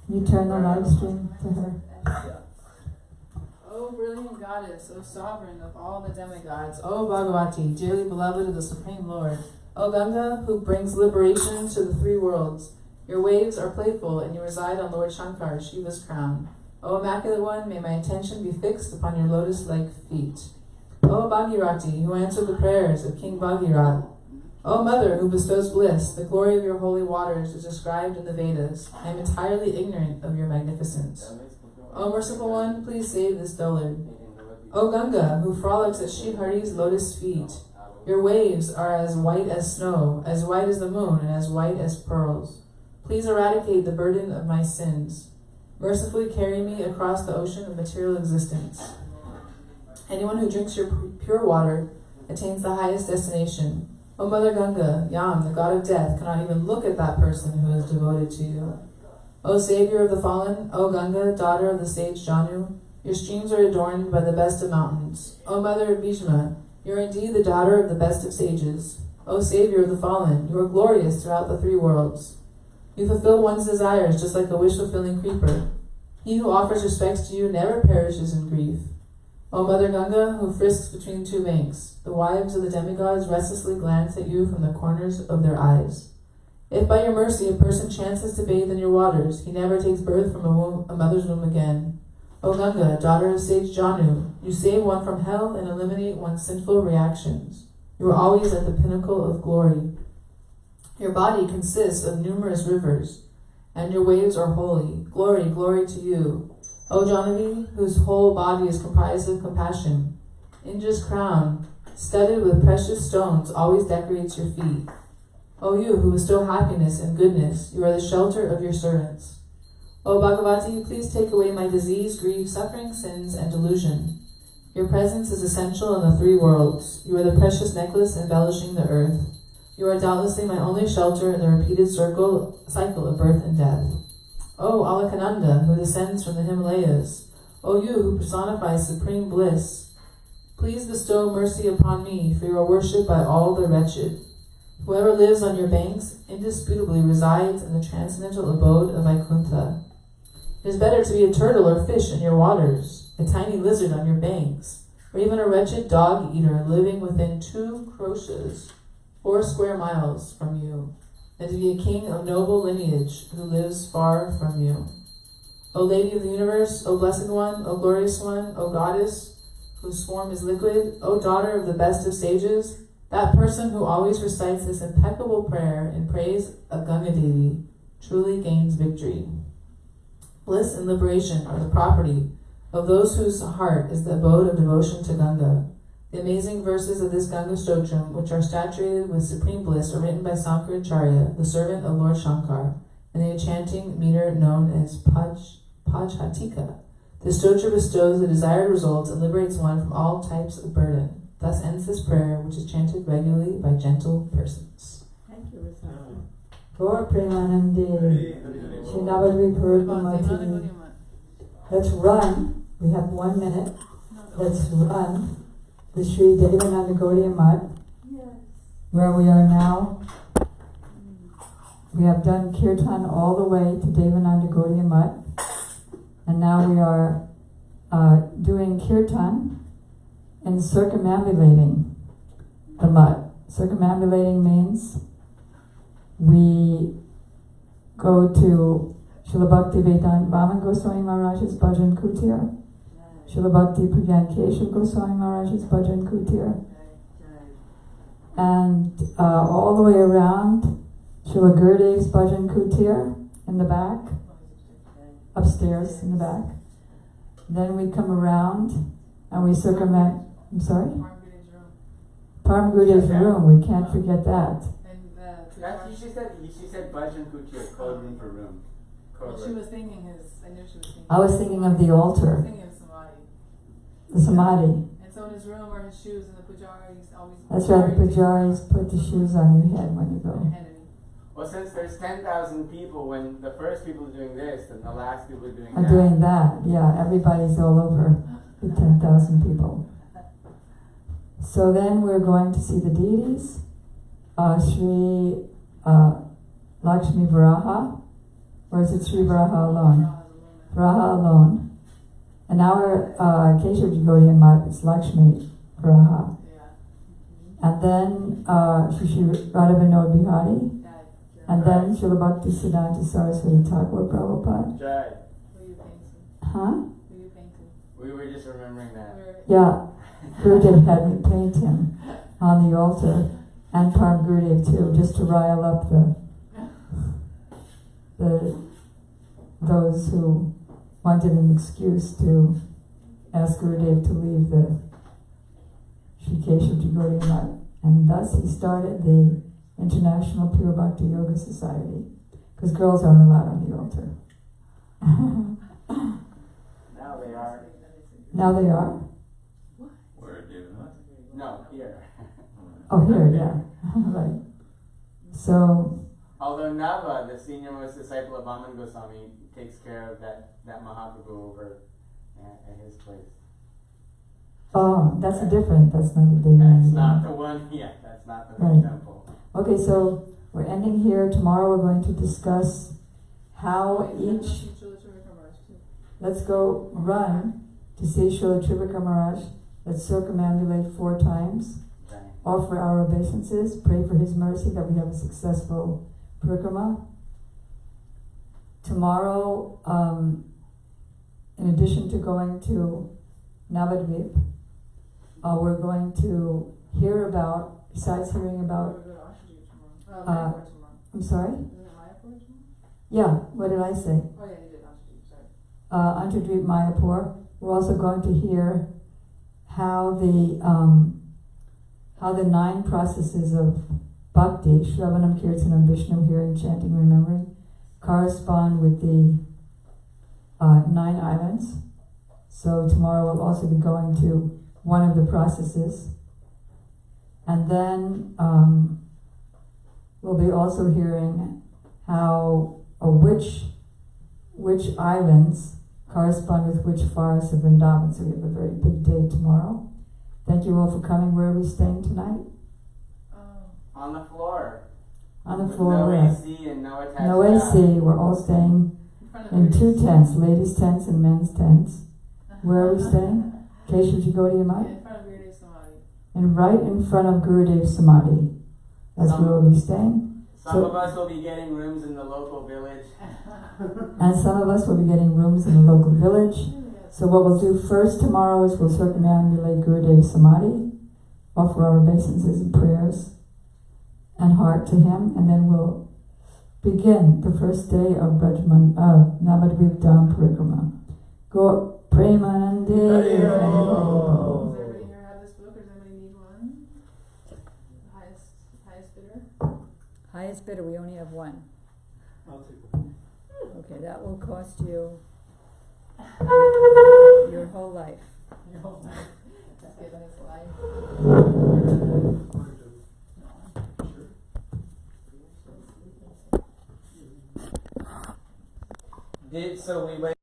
You turn the live stream to her. O brilliant goddess, O sovereign of all the demigods, O Bhagavati, dearly beloved of the Supreme Lord, O Ganga, who brings liberation to the three worlds, your waves are playful and you reside on Lord Shankar, Shiva's crown. O Immaculate One, may my attention be fixed upon your lotus-like feet. O Bhagirati, who answered the prayers of King Bhagirat, O Mother, who bestows bliss, the glory of your holy waters is described in the Vedas. I am entirely ignorant of your magnificence. O Merciful One, please save this dullard. O Ganga, who frolics at Shri Hari's lotus feet, your waves are as white as snow, as white as the moon, and as white as pearls. Please eradicate the burden of my sins. Mercifully carry me across the ocean of material existence. Anyone who drinks your pure water attains the highest destination. O Mother Ganga, Yam, the god of death, cannot even look at that person who is devoted to you. O Savior of the fallen, O Ganga, daughter of the sage Janu, your streams are adorned by the best of mountains. O Mother of Bhishma, you are indeed the daughter of the best of sages. O Savior of the fallen, you are glorious throughout the three worlds. You fulfill one's desires just like a wish-fulfilling creeper. He who offers respects to you never perishes in grief. O Mother Ganga, who frisks between two banks, the wives of the demigods restlessly glance at you from the corners of their eyes. If by your mercy a person chances to bathe in your waters, he never takes birth from a mother's womb again. O Ganga, daughter of sage Janu, you save one from hell and eliminate one's sinful reactions. You are always at the pinnacle of glory. Your body consists of numerous rivers, and your waves are holy. Glory, glory to you. O Jahnavi, whose whole body is comprised of compassion. Indra's crown, studded with precious stones, always decorates your feet. O you who bestow happiness and goodness, you are the shelter of your servants. O Bhagavati, please take away my disease, grief, suffering, sins, and delusion. Your presence is essential in the three worlds. You are the precious necklace embellishing the earth. You are doubtlessly my only shelter in the repeated cycle of birth and death. O Alakananda, who descends from the Himalayas, O you who personify supreme bliss, please bestow mercy upon me, for you are worshipped by all the wretched. Whoever lives on your banks indisputably resides in the transcendental abode of Vaikuntha. It is better to be a turtle or fish in your waters, a tiny lizard on your banks, or even a wretched dog-eater living within 2 crotches, 4 square miles from you, than to be a king of noble lineage who lives far from you. O Lady of the Universe, O Blessed One, O Glorious One, O Goddess, whose form is liquid, O Daughter of the best of sages, that person who always recites this impeccable prayer in praise of Ganga Devi truly gains victory. Bliss and liberation are the property of those whose heart is the abode of devotion to Ganga. The amazing verses of this Ganga Stotram, which are saturated with supreme bliss, are written by Sankaracharya, the servant of Lord Shankar, in the chanting meter known as Pajhatika. This stotra bestows the desired results and liberates one from all types of burden. Thus ends this prayer, which is chanted regularly by gentle persons. Thank you, Risabha. Gaur Premanande, Shri Navadvipa Parikrama. Let's run. We have 1 minute. Let's run the Sri Devananda Gaudiya Math, where we are now. We have done kirtan all the way to Devananda Gaudiya Math, and now we are doing kirtan and circumambulating the mud. Circumambulating means we go to Srila Bhakti Vedanta Vaman Goswami Maharaj's Bhajan Kutir, Srila Bhakti Pragyan Keshav Goswami Maharaj's Bhajan Kutir, and all the way around Srila Gurudev's Bhajan Kutir in the back, upstairs in the back. Then we come around and we circumambulate. I'm sorry? Param Gurudev's room, we can't forget that. She said Bhajan Kutir, code room for room. Well, she was thinking his, I knew she was thinking. I was thinking of the altar. I was thinking of Samadhi. The Samadhi. And so in his room are his shoes, and the pujaris always. That's right, the pujaris put the shoes on your head when you go. Well, since there's 10,000 people, when the first people are doing this, then the last people are doing I'm that. doing that, yeah, everybody's all over the 10,000 people. So then we're going to see the deities. Sri Lakshmi Varaha, or is it Sri Varaha alone? Varaha alone. And our Keshav Gaudiya Math is Lakshmi Varaha. And then Shri Radha Vinod Bihari. And then Srila Bhakti Siddhanta Saraswati Thakur Prabhupada. Jai. Huh? We were just remembering that. Yeah. Gurudev had me paint him on the altar, and Param Gurudev too, just to rile up those who wanted an excuse to ask Gurudev to leave the Sri Keshav Gaudiya Math. And thus he started the International Pure Bhakti Yoga Society, because girls aren't allowed on the altar. Now they are. Now they are? Where do you not? No, here. Oh, here, yeah. Right. So, Although Nava, the senior most disciple of Vaman Goswami, takes care of that Mahaprabhu over at his place. oh, that's a different, that's not a Devananda. That's not the one, yeah, that's not the Right. temple. Okay, so we're ending here. Tomorrow we're going to discuss how each... Let's go run to see Srila Trivika Maharaj. Let's circumambulate 4 times. Okay. Offer our obeisances. Pray for his mercy that we have a successful parikrama. Tomorrow, in addition to going to Navadvipa, we're going to hear about, besides hearing about... I'm sorry? Yeah, what did I say? Oh yeah, you did Antadweep, sorry. Antadweep Mayapur. We're also going to hear how the 9 processes of bhakti, Shravanam, Kirtanam, Vishnu, hearing, chanting, remembering, correspond with the 9 islands. So tomorrow we'll also be going to one of the processes. And then we'll be also hearing how, or which islands correspond with which forests of Vrindavan. So we have a very big day tomorrow. Thank you all for coming. Where are we staying tonight? On the floor. On the With floor. no where? AC and no attached No AC. We're all staying in 2 tents, ladies' tents and men's tents. Where are we staying? Keshav Gaudiya Math? In front of Gurudev's Samadhi. And right in front of Gurudev's Samadhi. That's where we'll be staying. Some of us will be getting rooms in the local village. And some of us will be getting rooms in the local village. So what we'll do first tomorrow is we'll circumambulate Gurudev's Samadhi, offer our obeisances and prayers and heart to him, and then we'll begin the first day of Navadvipa Dham Parikrama. Go Premanande. Does everybody here have this book, or does anybody need one? The highest bidder? Highest bidder, we only have one. I'll take one. Okay, that will cost you your whole life. Your whole life. That's given his life. So we went